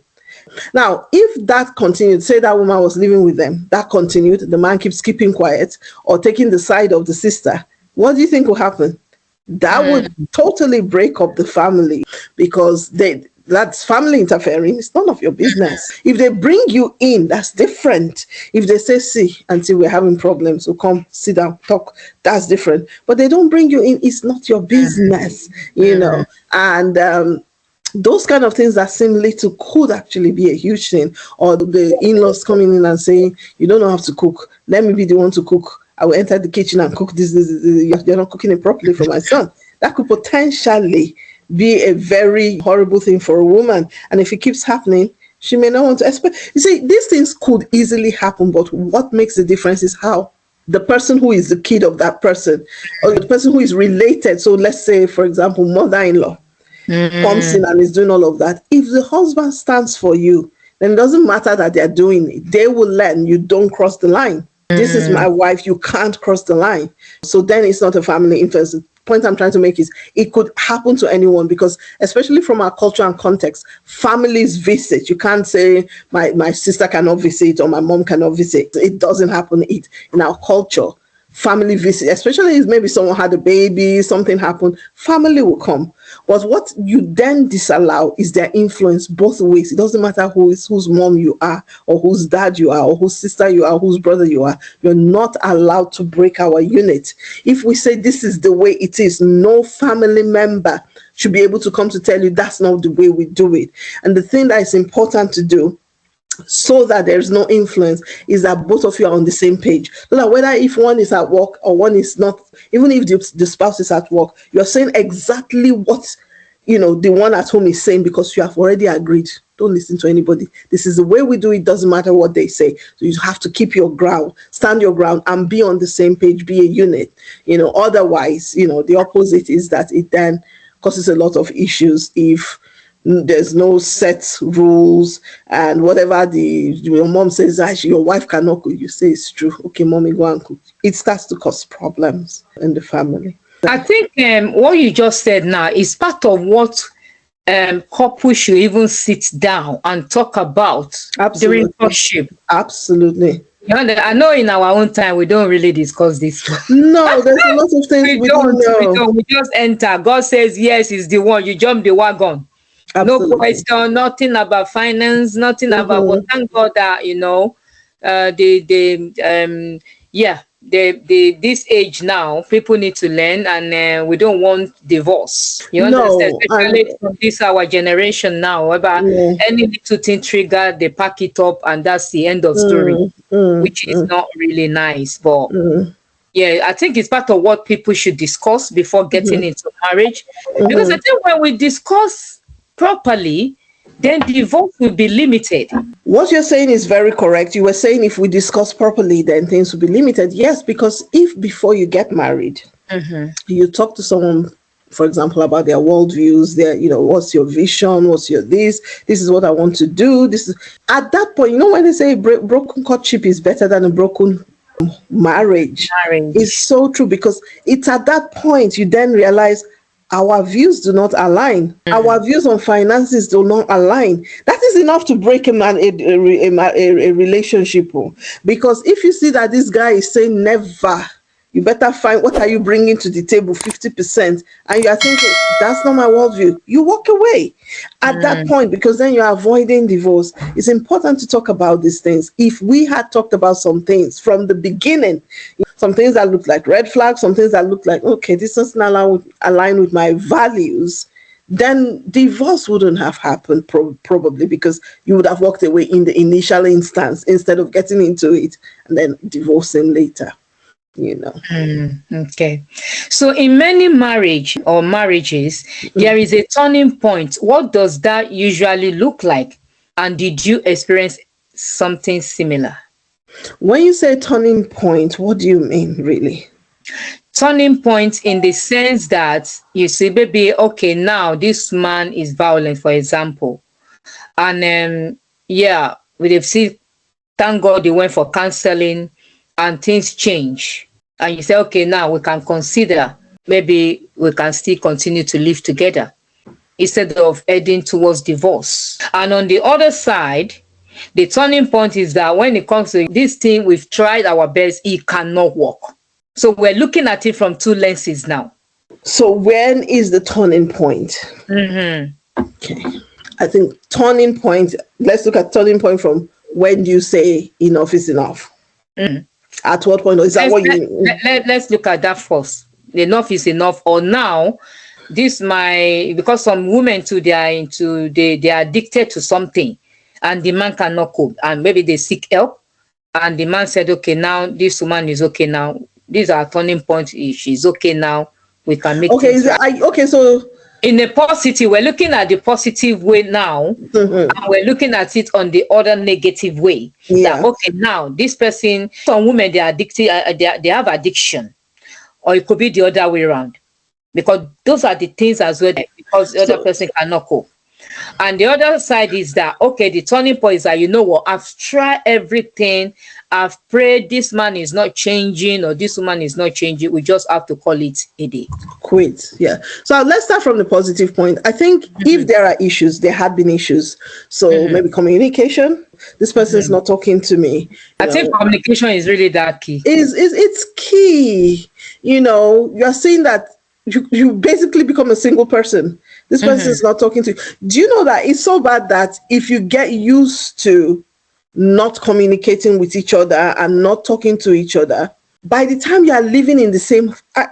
Now, if that continued, say that woman was living with them, that continued, the man keeps keeping quiet or taking the side of the sister, what do you think will happen? That would totally break up the family, because that's family interfering. It's none of your business. If they bring you in, that's different. If they say, see, until we're having problems, so come sit down, talk, that's different. But they don't bring you in, it's not your business, And those kind of things that seem little could actually be a huge thing. Or the in-laws coming in and saying, you don't know how to cook. Let me be the one to cook. I will enter the kitchen and cook this. You're not cooking it properly for my son. That could potentially be a very horrible thing for a woman. And if it keeps happening, she may not want to expect. You see, these things could easily happen, but what makes the difference is how the person who is the kid of that person, or the person who is related. So let's say, for example, mother-in-law comes in and is doing all of that. If the husband stands for you, then it doesn't matter that they're doing it. They will learn you don't cross the line. This is my wife, you can't cross the line. So then it's not a family influence. The point I'm trying to make is it could happen to anyone, because especially from our culture and context, families visit. You can't say my sister cannot visit or my mom cannot visit. It doesn't happen in our culture. Family visit, especially if maybe someone had a baby, something happened, family will come. But what you then disallow is their influence both ways. It doesn't matter whose mom you are, or whose dad you are, or whose sister you are, whose brother you are. You're not allowed to break our unit. If we say this is the way it is, no family member should be able to come to tell you that's not the way we do it. And the thing that is important to do, so that there's no influence, is that both of you are on the same page. So that whether if one is at work or one is not, even if the spouse is at work, you're saying exactly what the one at home is saying, because you have already agreed. Don't listen to anybody. This is the way we do it. Doesn't matter what they say. So you have to keep your ground, stand your ground, and be on the same page, be a unit. Otherwise, the opposite is that it then causes a lot of issues if there's no set rules, and whatever your mom says, actually your wife cannot cook, you say it's true. Okay, mommy, go and cook. It starts to cause problems in the family. I think what you just said now is part of what couples should even sit down and talk about during courtship. Absolutely. I know in our own time we don't really discuss this. No, there's a lot of things We we don't don't. We know. don't. We just enter. God says yes, is the one. You jump the wagon. No Absolutely. question. Nothing about finance. Nothing about. But Mm-hmm. thank God that yeah, the this age now, people need to learn, and we don't want divorce. You understand? No, and Especially from this our generation now, whereby yeah, any little thing trigger, they pack it up, and that's the end of story, which is not really nice. But yeah, I think it's part of what people should discuss before getting into marriage. Because I think when we discuss properly, then divorce will be limited. what you're saying is very correct. You were saying if we discuss properly, then things will be limited. Yes, because if before you get married, you talk to someone, for example, about their worldviews, their, what's your vision, what's your this is what I want to do. This is at that point, when they say broken courtship is better than a broken marriage, is so true, because it's at that point you then realize our views do not align. Our views on finances do not align. That is enough to break a relationship. Because if you see that this guy is saying never, you better find what are you bringing to the table, 50%, and you are thinking that's not my worldview, you walk away at that point, because then you're avoiding divorce. It's important to talk about these things. If we had talked about some things from the beginning, some things that look like red flags, some things that look like, okay, this doesn't align with my values, then divorce wouldn't have happened, probably, because you would have walked away in the initial instance instead of getting into it and then divorcing later. Okay. So in many marriages, there is a turning point. What does that usually look like? And did you experience something similar? When you say turning point, what do you mean, really? Turning point in the sense that you see, baby, okay, now this man is violent, for example. And yeah, we've seen, thank God they went for counseling and things change. And you say, okay, now we can consider maybe we can still continue to live together instead of heading towards divorce. And on the other side, the turning point is that when it comes to this thing, we've tried our best, it cannot work. So we're looking at it from two lenses now. So when is the turning point? Okay. I think turning point, let's look at turning point from when do you say enough is enough? At what point? Or is that what you... Let's look at that first. Enough is enough. Or now, because some women too, they are addicted to something, and the man cannot cope, and maybe they seek help, and the man said, okay, now this woman is okay now. These are turning points. She's okay now. We can make things right. Okay, so in a positive, we're looking at the positive way now, and we're looking at it on the other negative way. Yeah. That, okay, now this person, some women, they are addicted, they have addiction, or it could be the other way around, because those are the things as well, because the other person cannot cope. And the other side is that, okay, the turning point is that, you know what, I've tried everything, I've prayed, this man is not changing, or this woman is not changing, we just have to call it a day. Quit. Yeah. So let's start from the positive point. I think if there are issues, there had been issues. So maybe communication. This person is not talking to me. I think communication is really that key. It's key. You're saying that you basically become a single person. This person is not talking to you. Do you know that it's so bad that if you get used to not communicating with each other and not talking to each other, by the time you are living in the same, I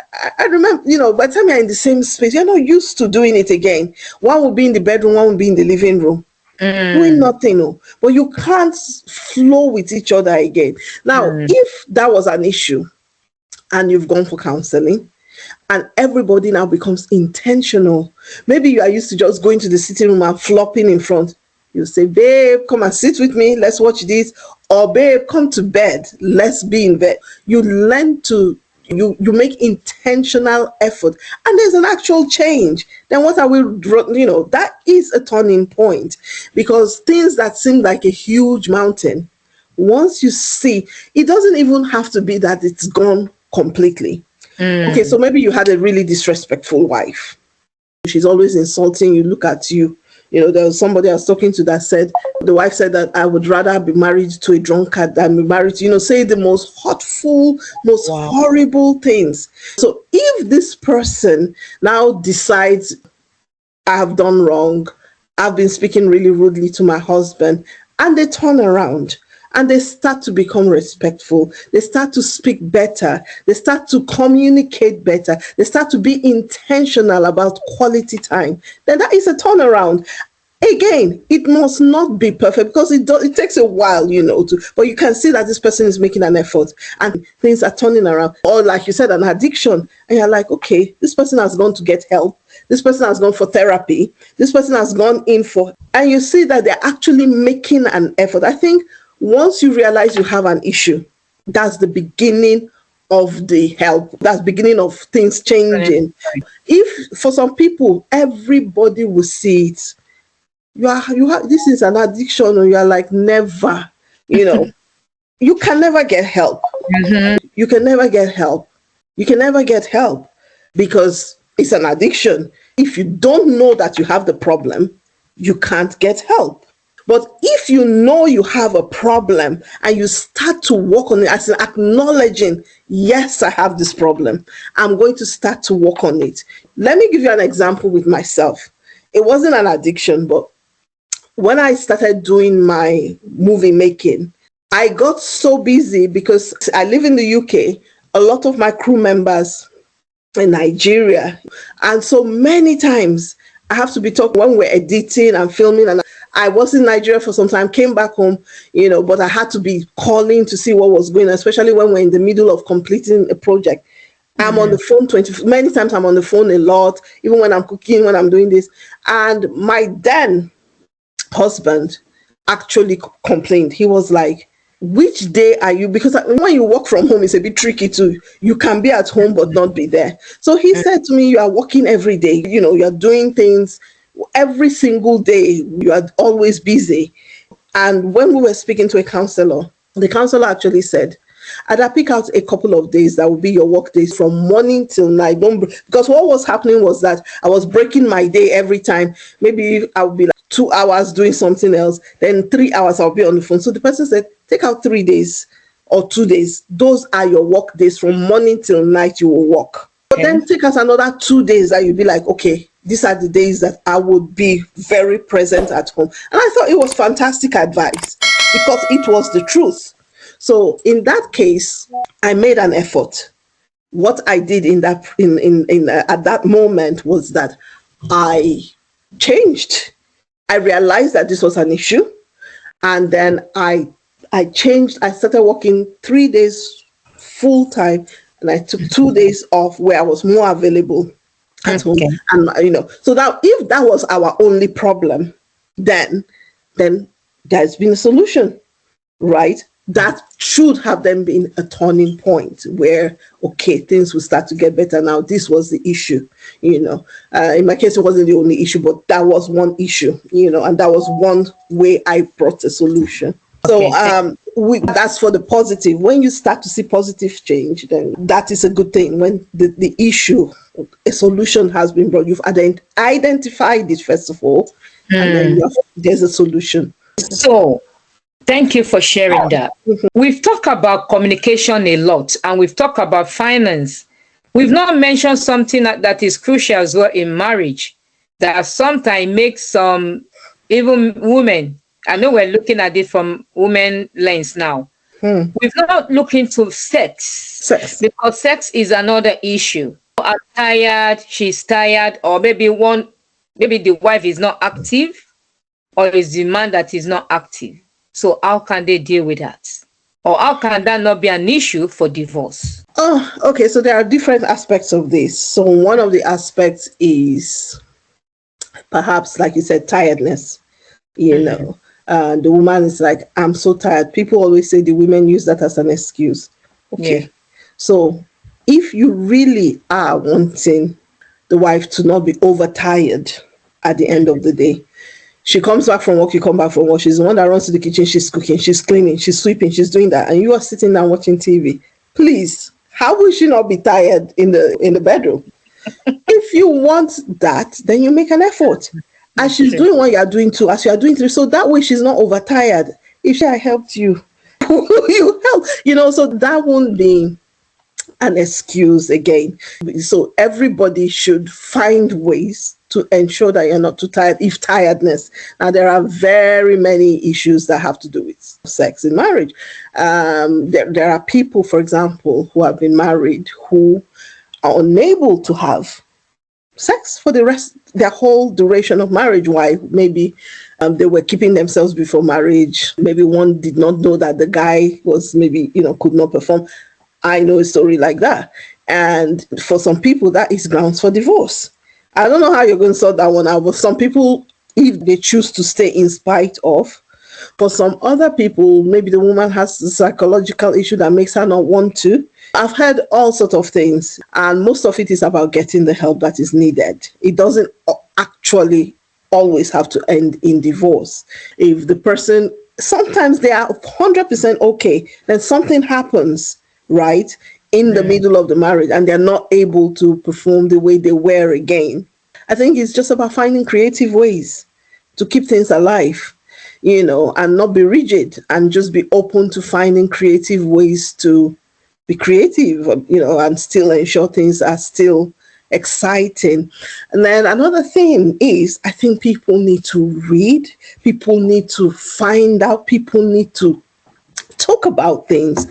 remember, by the time you're in the same space, you're not used to doing it again. One will be in the bedroom, one will be in the living room, doing nothing. But you can't flow with each other again. Now, if that was an issue and you've gone for counseling, and everybody now becomes intentional. Maybe you are used to just going to the sitting room and flopping in front. You say, babe, come and sit with me. Let's watch this. Or babe, come to bed. Let's be in bed. You learn to, you make intentional effort. And there's an actual change. Then what are we, that is a turning point. Because things that seem like a huge mountain, once you see, it doesn't even have to be that it's gone completely. Okay, so maybe you had a really disrespectful wife. She's always insulting you, look at you, There was somebody I was talking to that said, the wife said that I would rather be married to a drunkard than be married to, say the most hurtful, most horrible things. So if this person now decides, I have done wrong, I've been speaking really rudely to my husband, and they turn around and they start to become respectful, they start to speak better, they start to communicate better, they start to be intentional about quality time, then that is a turnaround. Again, it must not be perfect because it takes a while, but you can see that this person is making an effort and things are turning around. Or like you said, an addiction, and you're like, okay, this person has gone to get help, this person has gone for therapy, this person has gone in for, and you see that they're actually making an effort. I think once you realize you have an issue, that's the beginning of the help. That's the beginning of things changing. If for some people, everybody will see it, this is an addiction, or you are like, never, you can never get help. You can never get help. You can never get help because it's an addiction. If you don't know that you have the problem, you can't get help. But if you know you have a problem and you start to work on it, as in acknowledging, yes, I have this problem, I'm going to start to work on it. Let me give you an example with myself. It wasn't an addiction, but when I started doing my movie making, I got so busy because I live in the UK. A lot of my crew members in Nigeria. And so many times I have to be talking when we're editing and filming, and I was in Nigeria for some time, came back home, but I had to be calling to see what was going on, especially when we're in the middle of completing a project. I'm on the phone many times I'm on the phone a lot, even when I'm cooking, when I'm doing this. And my then husband actually complained. He was like, which day are you? Because when you work from home, it's a bit tricky too. You can be at home but not be there. So he said to me, you are working every day. You're doing things every single day. You are always busy. And when we were speaking to a counselor, the counselor actually said, I'd pick out a couple of days that would be your work days from morning till night. Because what was happening was that I was breaking my day every time. Maybe I would be like 2 hours doing something else, then 3 hours I'll be on the phone. So the person said, take out 3 days or 2 days. Those are your work days. From morning till night you will work. But then take out another 2 days that you'll be like, okay, these are the days that I would be very present at home. And I thought it was fantastic advice because it was the truth. So in that case, I made an effort. What I did in that at that moment was that I changed. I realized that this was an issue, and then I changed. I started working 3 days full time, and I took 2 days off where I was more available at home. And so that if that was our only problem, then there's been a solution, right? That should have then been a turning point where, okay, things will start to get better. Now, this was the issue, in my case, it wasn't the only issue, but that was one issue, and that was one way I brought a solution. So that's for the positive. When you start to see positive change, then that is a good thing. When the issue, a solution has been brought, you've identified it first of all, and then there's a solution. So, thank you for sharing that. We've talked about communication a lot, and we've talked about finance. We've not mentioned something that is crucial as well in marriage, that sometimes makes some, even women, I know we're looking at it from women lens now. We've not looked into sex, because sex is another issue. I'm tired, she's tired, or maybe the wife is not active, or it's the man that is not active. So how can they deal with that? Or how can that not be an issue for divorce? Oh, okay. So there are different aspects of this. So one of the aspects is perhaps, like you said, tiredness. The woman is like, I'm so tired. People always say the women use that as an excuse. Okay. Yeah. So if you really are wanting the wife to not be overtired at the end of the day, she comes back from work, you come back from work, she's the one that runs to the kitchen, she's cooking, she's cleaning, she's sweeping, she's doing that, and you are sitting down watching TV. Please, how will she not be tired in the bedroom? If you want that, then you make an effort. As That's she's true. doing what you're doing too, as you are doing too. So that way she's not overtired. If I helped you, you help, so that won't be an excuse again. So everybody should find ways to ensure that you're not too tired, if tiredness. Now, there are very many issues that have to do with sex in marriage. There are people, for example, who have been married who are unable to have sex for their whole duration of marriage. Why? Maybe they were keeping themselves before marriage. Maybe one did not know that the guy was maybe could not perform. I know a story like that, and for some people that is grounds for divorce. I don't know how you're going to sort that one out, but some people, if they choose to stay in spite of, for some other people, maybe the woman has a psychological issue that makes her not want to. I've heard all sorts of things, and most of it is about getting the help that is needed. It doesn't actually always have to end in divorce. If the person, sometimes they are 100% okay, then something happens, right, in the middle of the marriage, and they're not able to perform the way they were again. I think it's just about finding creative ways to keep things alive, and not be rigid, and just be open to finding creative ways to be creative, and still ensure things are still exciting. And then another thing is, I think people need to read, people need to find out, people need to talk about things.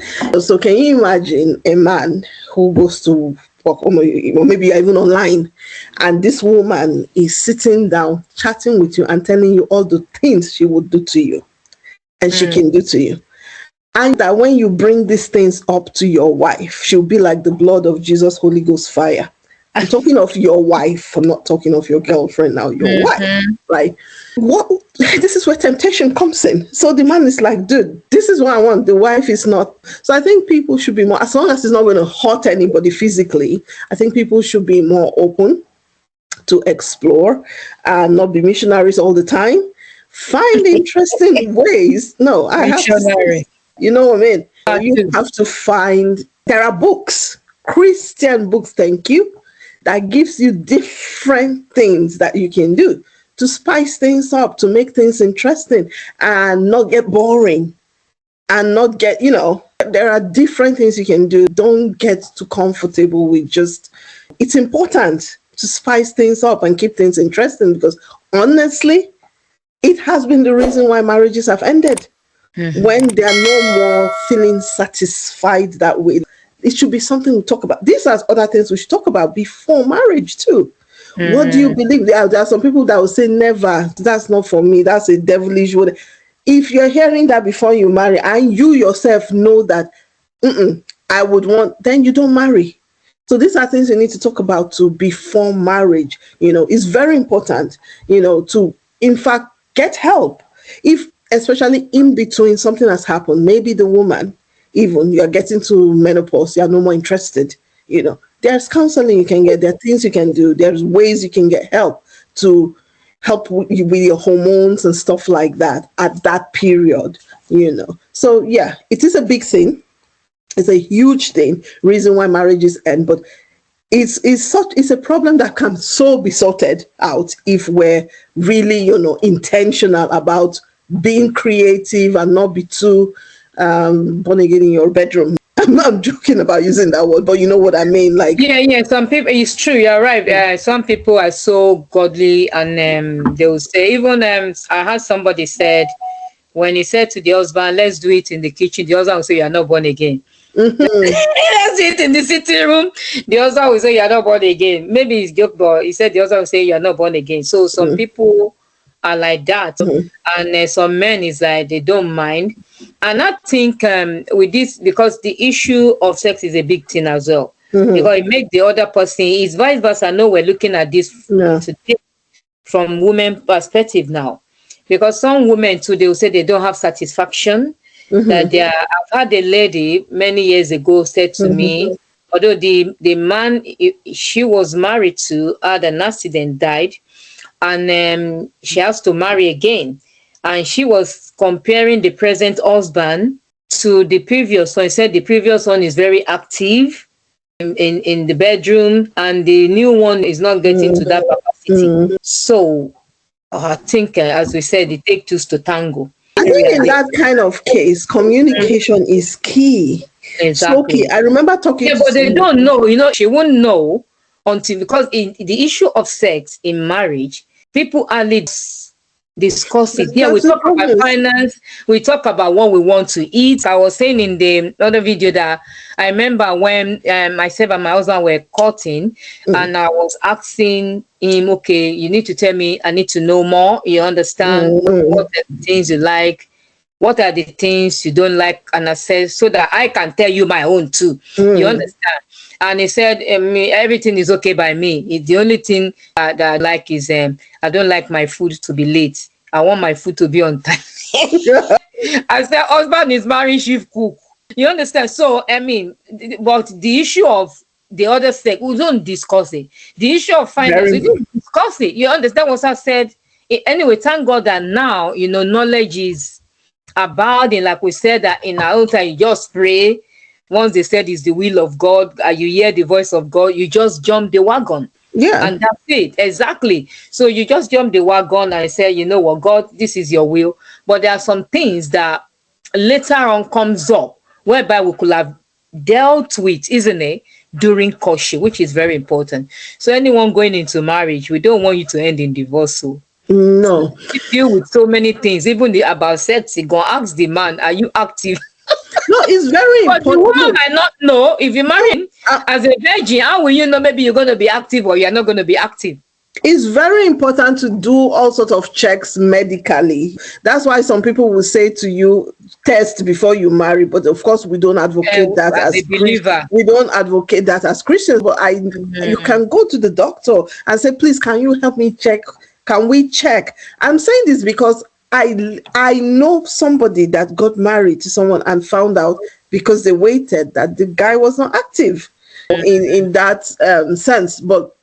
So can you imagine a man who goes to work, or maybe even online, and this woman is sitting down chatting with you and telling you all the things she would do to you and she can do to you, and that when you bring these things up to your wife, she'll be like the blood of Jesus, Holy Ghost fire. I'm talking of your wife. I'm not talking of your girlfriend now, your wife. Right? What? This is where temptation comes in. So the man is like, dude, this is what I want. The wife is not. So I think people should be more, as long as it's not going to hurt anybody physically, I think people should be more open to explore and not be missionaries all the time. Find interesting ways. No, I have to. Missionary. You know what I mean? You have to find, there are books, Christian books, thank you, that gives you different things that you can do to spice things up, to make things interesting and not get boring and not get, there are different things you can do. Don't get too comfortable with just, it's important to spice things up and keep things interesting, because honestly, it has been the reason why marriages have ended. When they are no more feeling satisfied that way. It should be something we talk about. These are other things we should talk about before marriage too. What do you believe? There are some people that will say, never, that's not for me, that's a devilish word. If you're hearing that before you marry, and you yourself know that I would want, then you don't marry. So these are things you need to talk about too before marriage. It's very important, to in fact get help. If especially in between something has happened, maybe the woman, even you're getting to menopause, you're no more interested, there's counseling you can get, there are things you can do, there's ways you can get help to help with your hormones and stuff like that at that period, So yeah, it is a big thing. It's a huge thing, reason why marriages end, but it's a problem that can so be sorted out if we're really, intentional about being creative and not be too born again in your bedroom. I'm joking about using that word, but you know what I mean. Like, yeah. Some people, it's true. You're right. Some people are so godly, and they will say, even I heard somebody said, when he said to the husband, "Let's do it in the kitchen," the husband will say, "You are not born again." Let's do it in the sitting room. The husband will say, "You are not born again." Maybe it's joke, but he said the husband will say, "You are not born again." So some people are like that, and some men is like they don't mind. And I think with this, because the issue of sex is a big thing as well, because it makes the other person, it's vice versa. I know we're looking at this today from women perspective now, because some women too, they will say they don't have satisfaction, that they are. I've had a lady many years ago said to me, although the man she was married to had an accident, died, and she has to marry again, and she was comparing the present husband to the previous one. He said the previous one is very active in the bedroom, and the new one is not getting to that capacity. So I think, as we said, it takes two to tango. I think in that kind of case, communication is key. So key. Exactly. I remember talking Yeah, to but they someone. don't know. She won't know until, because in the issue of sex in marriage, people hardly discuss it. Yeah, we That's the talk about problem. finance, we talk about what we want to eat. I was saying in the other video that I remember when myself and my husband were courting, and I was asking him, okay, you need to tell me, I need to know more. You understand what are the things you like, what are the things you don't like, and I said, so that I can tell you my own too. You understand? And he said, everything is okay by me. The only thing that I like is I don't like my food to be late. I want my food to be on time. I said, husband is marrying chief cook. You understand? So, but the issue of the other sex, we don't discuss it. The issue of finance, Very we good. don't discuss it. You understand what I said? Anyway, thank God that now, knowledge is abounding. Like we said, that in our own time, you just pray. Once they said it's the will of God, you hear the voice of God, you just jump the wagon. Yeah. And that's it. Exactly. So you just jump the wagon and say, you know what, God, this is your will. But there are some things that later on comes up whereby we could have dealt with, isn't it, during courtship, which is very important. So anyone going into marriage, we don't want you to end in divorce. So No. you deal with so many things, even about sex. You go ask the man, are you active? No, it's very But the important. woman No, might not know. If you marry him as a virgin, how will you know maybe you're going to be active or you're not going to be active? it's very important to do all sorts of checks medically. That's why some people will say to you, test before you marry. But of course, we don't advocate that As a as believer. we don't advocate that as Christians. But you can go to the doctor and say, please, can you help me check? Can we check? I'm saying this because I know somebody that got married to someone and found out, because they waited, that the guy was not active in that sense. But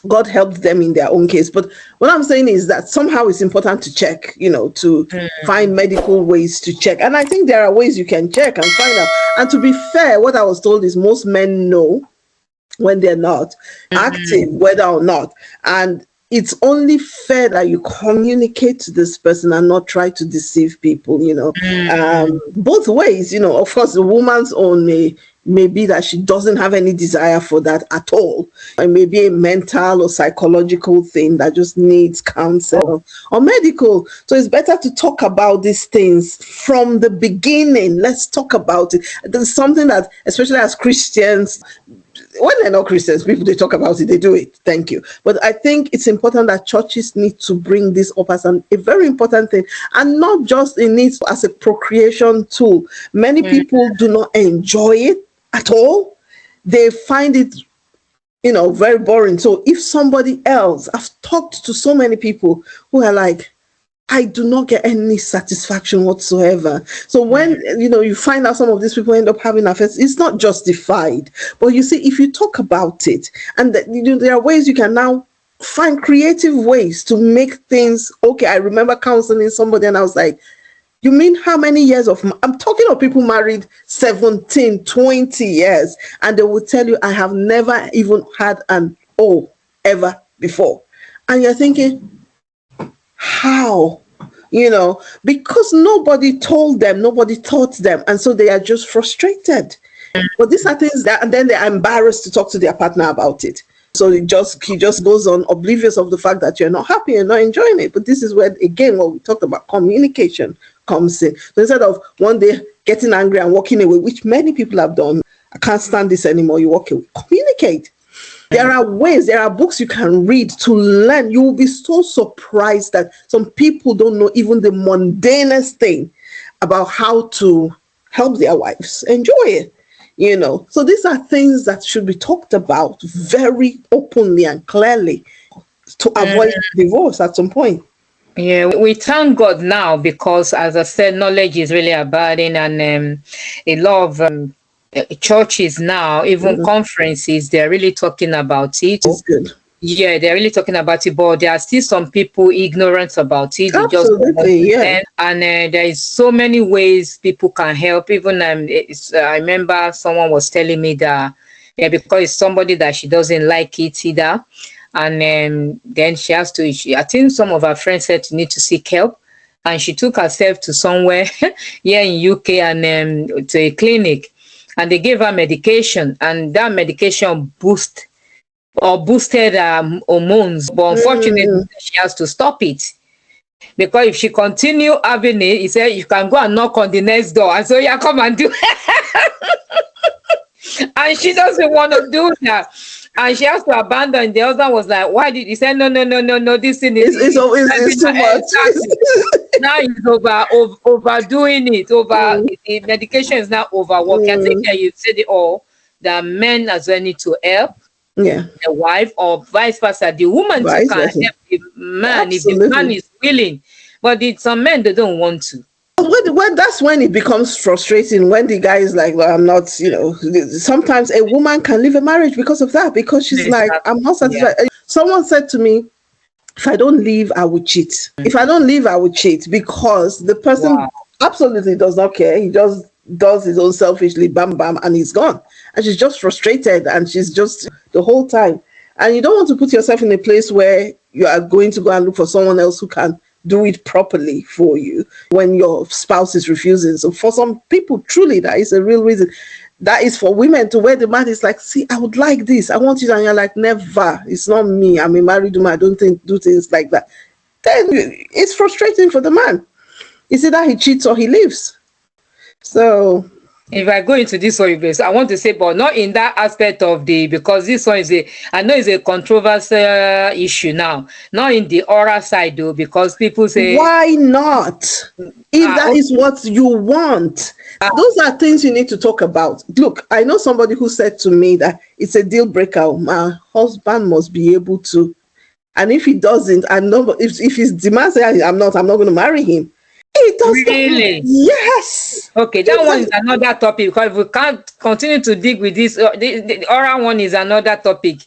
God helped them in their own case. But what I'm saying is that somehow it's important to check, to find medical ways to check. And I think there are ways you can check and find out. And to be fair, what I was told is most men know when they're not active, whether or not. And it's only fair that you communicate to this person and not try to deceive people, both ways. Of course, the woman's own may be that she doesn't have any desire for that at all. It may be a mental or psychological thing that just needs counsel or medical. So it's better to talk about these things from the beginning. Let's talk about it. There's something that, especially as Christians, when they're not Christians, people, they talk about it, they do it. Thank you. But I think it's important that churches need to bring this up as a very important thing, and not just in it as a procreation tool. Many people do not enjoy it at all. They find it, very boring. So if somebody else, I've talked to so many people who are like, I do not get any satisfaction whatsoever. So when you find out some of these people end up having affairs, it's not justified. But you see, if you talk about it, and there are ways you can now find creative ways to make things okay. I remember counseling somebody, and I was like, you mean how many years I'm talking of people married 17, 20 years, and they will tell you, I have never even had an O ever before. And you're thinking, how? Because nobody told them, nobody taught them, and so they are just frustrated. But these are things that, and then they're embarrassed to talk to their partner about it. So he just goes on oblivious of the fact that you're not happy and not enjoying it. But this is where, again, what we talked about, communication comes in. So instead of one day getting angry and walking away, which many people have done, I can't stand this anymore, you walk away. Communicate. There are ways, there are books you can read to learn. You will be so surprised that some people don't know even the mundanest thing about how to help their wives enjoy it. So these are things that should be talked about very openly and clearly to avoid divorce at some point. Yeah, we thank God now because, as I said, knowledge is really abounding, and a lot of churches now, even conferences, they're really talking about it. It's good. Yeah, they're really talking about it, but there are still some people ignorant about it. Absolutely, yeah. And there is so many ways people can help. Even I remember someone was telling me that, because it's somebody that she doesn't like it either, And then she has to, I think some of her friends said she need to seek help. And she took herself to somewhere here in UK and to a clinic. And they gave her medication. And that medication boosted hormones. But unfortunately, she has to stop it. Because if she continue having it, he said, you can go and knock on the next door. And so, yeah, come and do and she doesn't want to do that. And she has to abandon. The husband was like, why did he say, no, this thing is it's too much. Now he's overdoing it. The medication is now overworking. I think that you said it all, that men as well need to help the wife, or vice versa. The woman too can help the man. Absolutely. If the man is willing. But some men, they don't want to. When that's when it becomes frustrating, when the guy is like, well, I'm not, sometimes a woman can leave a marriage because of that, because she's like, I'm not satisfied. Yeah. Someone said to me, if I don't leave, I will cheat. If I don't leave, I will cheat, because the person absolutely does not care. He just does his own selfishly, bam, bam, and he's gone. And she's just frustrated, and she's just the whole time. And you don't want to put yourself in a place where you are going to go and look for someone else who can do it properly for you when your spouse is refusing. So for some people, truly, that is a real reason. That is for women to where the man is like, see, I would like this, I want it, and you're like, never, it's not me, I'm a married woman, I don't do things like that. Then it's frustrating for the man. It's either he cheats or he leaves. So if I go into this one, I want to say, but not in that aspect of because this one I know it's a controversial issue now, not in the oral side though, because people say, why not? If that is what you want, those are things you need to talk about. Look, I know somebody who said to me that it's a deal breaker. My husband must be able to, and if he doesn't, if his demand says I'm not going to marry him. It does really? Yes. Okay, that one is another topic, because if we can't continue to dig with this, the oral one is another topic,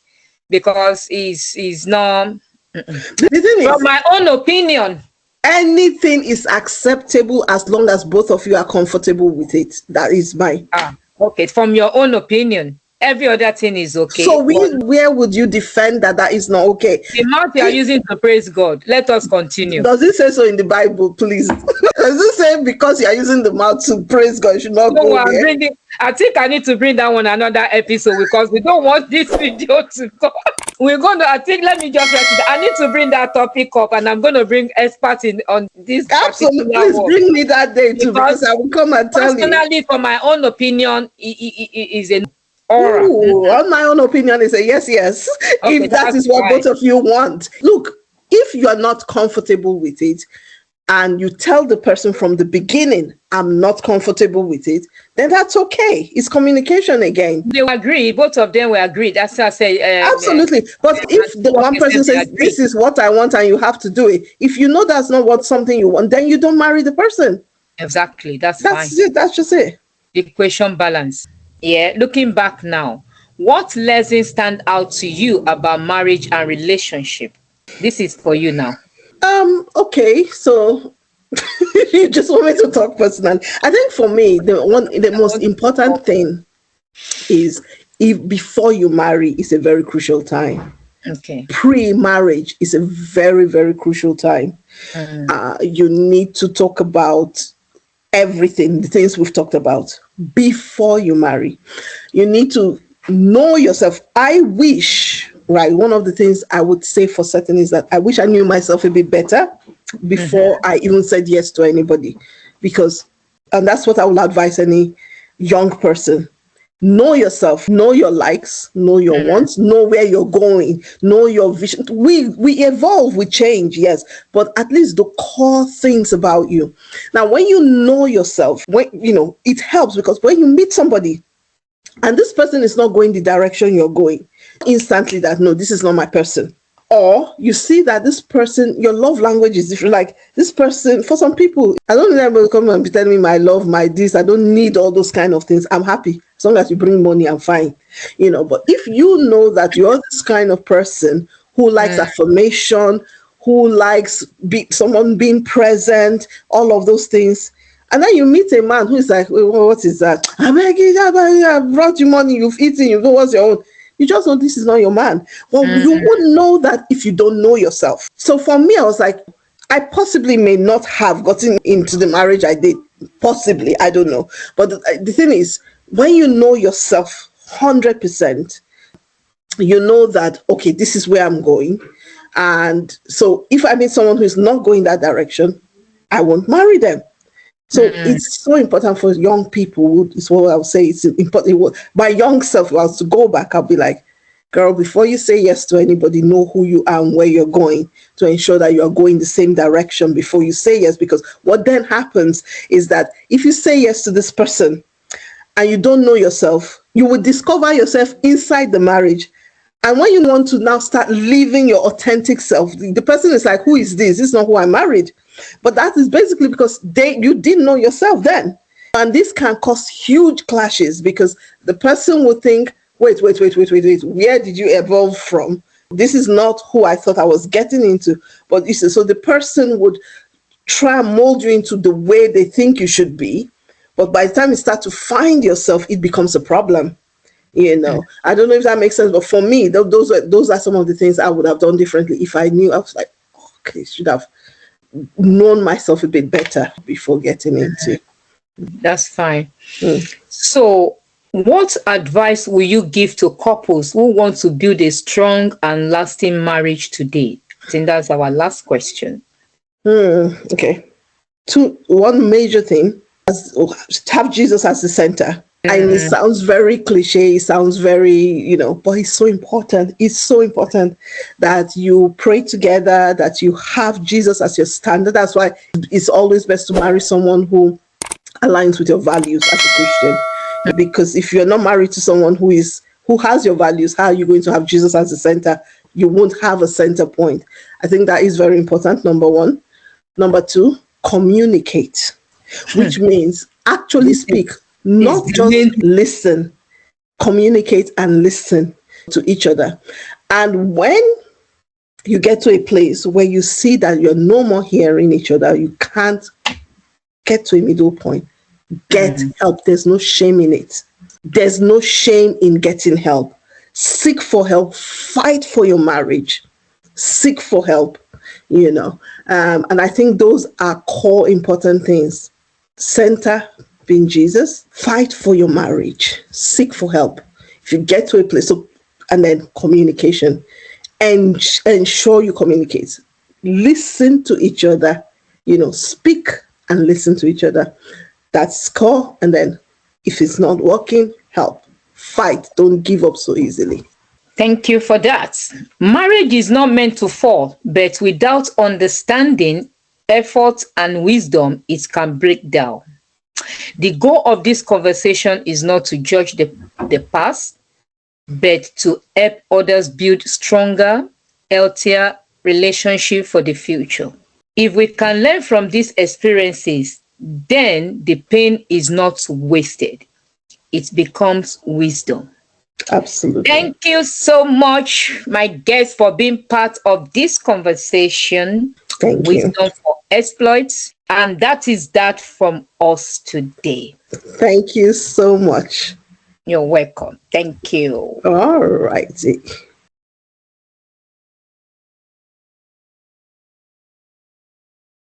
because it's not. The thing from my own opinion, anything is acceptable as long as both of you are comfortable with it. That is mine. Okay, from your own opinion. Every other thing is okay. So where would you defend that is not okay? The mouth you are using to praise God. Let us continue. Does it say so in the Bible, please? Does it say because you are using the mouth to praise God, you should not go there? I think I need to bring that one another episode, because we don't want this video to go. We're going to, let me just write it. I need to bring that topic up, and I'm going to bring experts on this. Absolutely. Please bring me that day too, because I will come and tell you. Personally, for my own opinion, it is a on my own opinion is a yes. Okay, if that is what both of you want. Look, if you are not comfortable with it, and you tell the person from the beginning, I'm not comfortable with it, then that's okay. It's communication again. They will agree. Both of them will agree. That's what I say. Absolutely. But if the one person says, this is what I want, and you have to do it, if you know that's not something you want, then you don't marry the person. Exactly. That's fine. It. That's just it. Equation balance. Yeah. Looking back now, what lessons stand out to you about marriage and relationship? This is for you now. Okay, so you just want me to talk personally. I think for me, the most important thing is, if before you marry is a very crucial time. Okay. Pre-marriage is a very, very crucial time. You need to talk about everything, the things we've talked about before you marry. You need to know yourself. I wish, right, one of the things I would say for certain is that I wish I knew myself a bit better before I even said yes to anybody, and that's what I would advise any young person. Know yourself, know your likes, know your wants, know where you're going, know your vision. We evolve, we change, yes, but at least the core things about you. Now, when you know yourself, it helps, because when you meet somebody and this person is not going the direction you're going, instantly that, no, this is not my person. Or you see that this person, your love language is different. Like this person, for some people, I don't need anybody to come and be telling me my love, my this. I don't need all those kind of things. I'm happy. As long as you bring money, I'm fine. But if you know that you're this kind of person who likes affirmation, who likes someone being present, all of those things, and then you meet a man who is like, what is that? I brought you money, you've eaten, you know what's your own. You just know this is not your man. Well, you wouldn't know that if you don't know yourself. So for me, I was like, I possibly may not have gotten into the marriage I did. Possibly, I don't know. But the thing is, when you know yourself 100%, you know that, okay, this is where I'm going. And so if I meet someone who's not going that direction, I won't marry them. So it's so important for young people. Is what I would say. It's important. My young self, if I was to go back, I'll be like, girl, before you say yes to anybody, know who you are and where you're going, to ensure that you are going the same direction before you say yes. Because what then happens is that if you say yes to this person and you don't know yourself, you will discover yourself inside the marriage. And when you want to now start living your authentic self, the person is like, who is this? This is not who I married. But that is basically because you didn't know yourself then. And this can cause huge clashes because the person will think, wait, where did you evolve from? This is not who I thought I was getting into. But you see, so the person would try and mold you into the way they think you should be. But by the time you start to find yourself, it becomes a problem. I don't know if that makes sense, but for me, those are some of the things I would have done differently if I knew. I was like, okay, should have known myself a bit better before getting into. That's fine. So what advice will you give to couples who want to build a strong and lasting marriage today? I think that's our last question. Okay. One major thing is have Jesus as the center. And it sounds very cliche, it sounds very, but it's so important. It's so important that you pray together, that you have Jesus as your standard. That's why it's always best to marry someone who aligns with your values as a Christian. Because if you're not married to someone who has your values, how are you going to have Jesus as the center? You won't have a center point. I think that is very important, number one. Number two, communicate, which means actually speak. Not just listen, communicate and listen to each other. And when you get to a place where you see that you're no more hearing each other, you can't get to a middle point. Get help. There's no shame in it. There's no shame in getting help. Seek for help. Fight for your marriage. Seek for help, And I think those are core important things. Center being Jesus, fight for your marriage, seek for help. If you get to a place, and then communication, and ensure you communicate. Listen to each other, speak and listen to each other. That's core. And then if it's not working, help. Fight. Don't give up so easily. Thank you for that. Marriage is not meant to fall, but without understanding, effort, and wisdom, it can break down. The goal of this conversation is not to judge the past, but to help others build stronger, healthier relationships for the future. If we can learn from these experiences, then the pain is not wasted. It becomes wisdom. Absolutely. Thank you so much, my guest, for being part of this conversation. Thank you. Wisdom for exploits. And that is that from us today. Thank you so much. You're welcome. Thank you. All righty.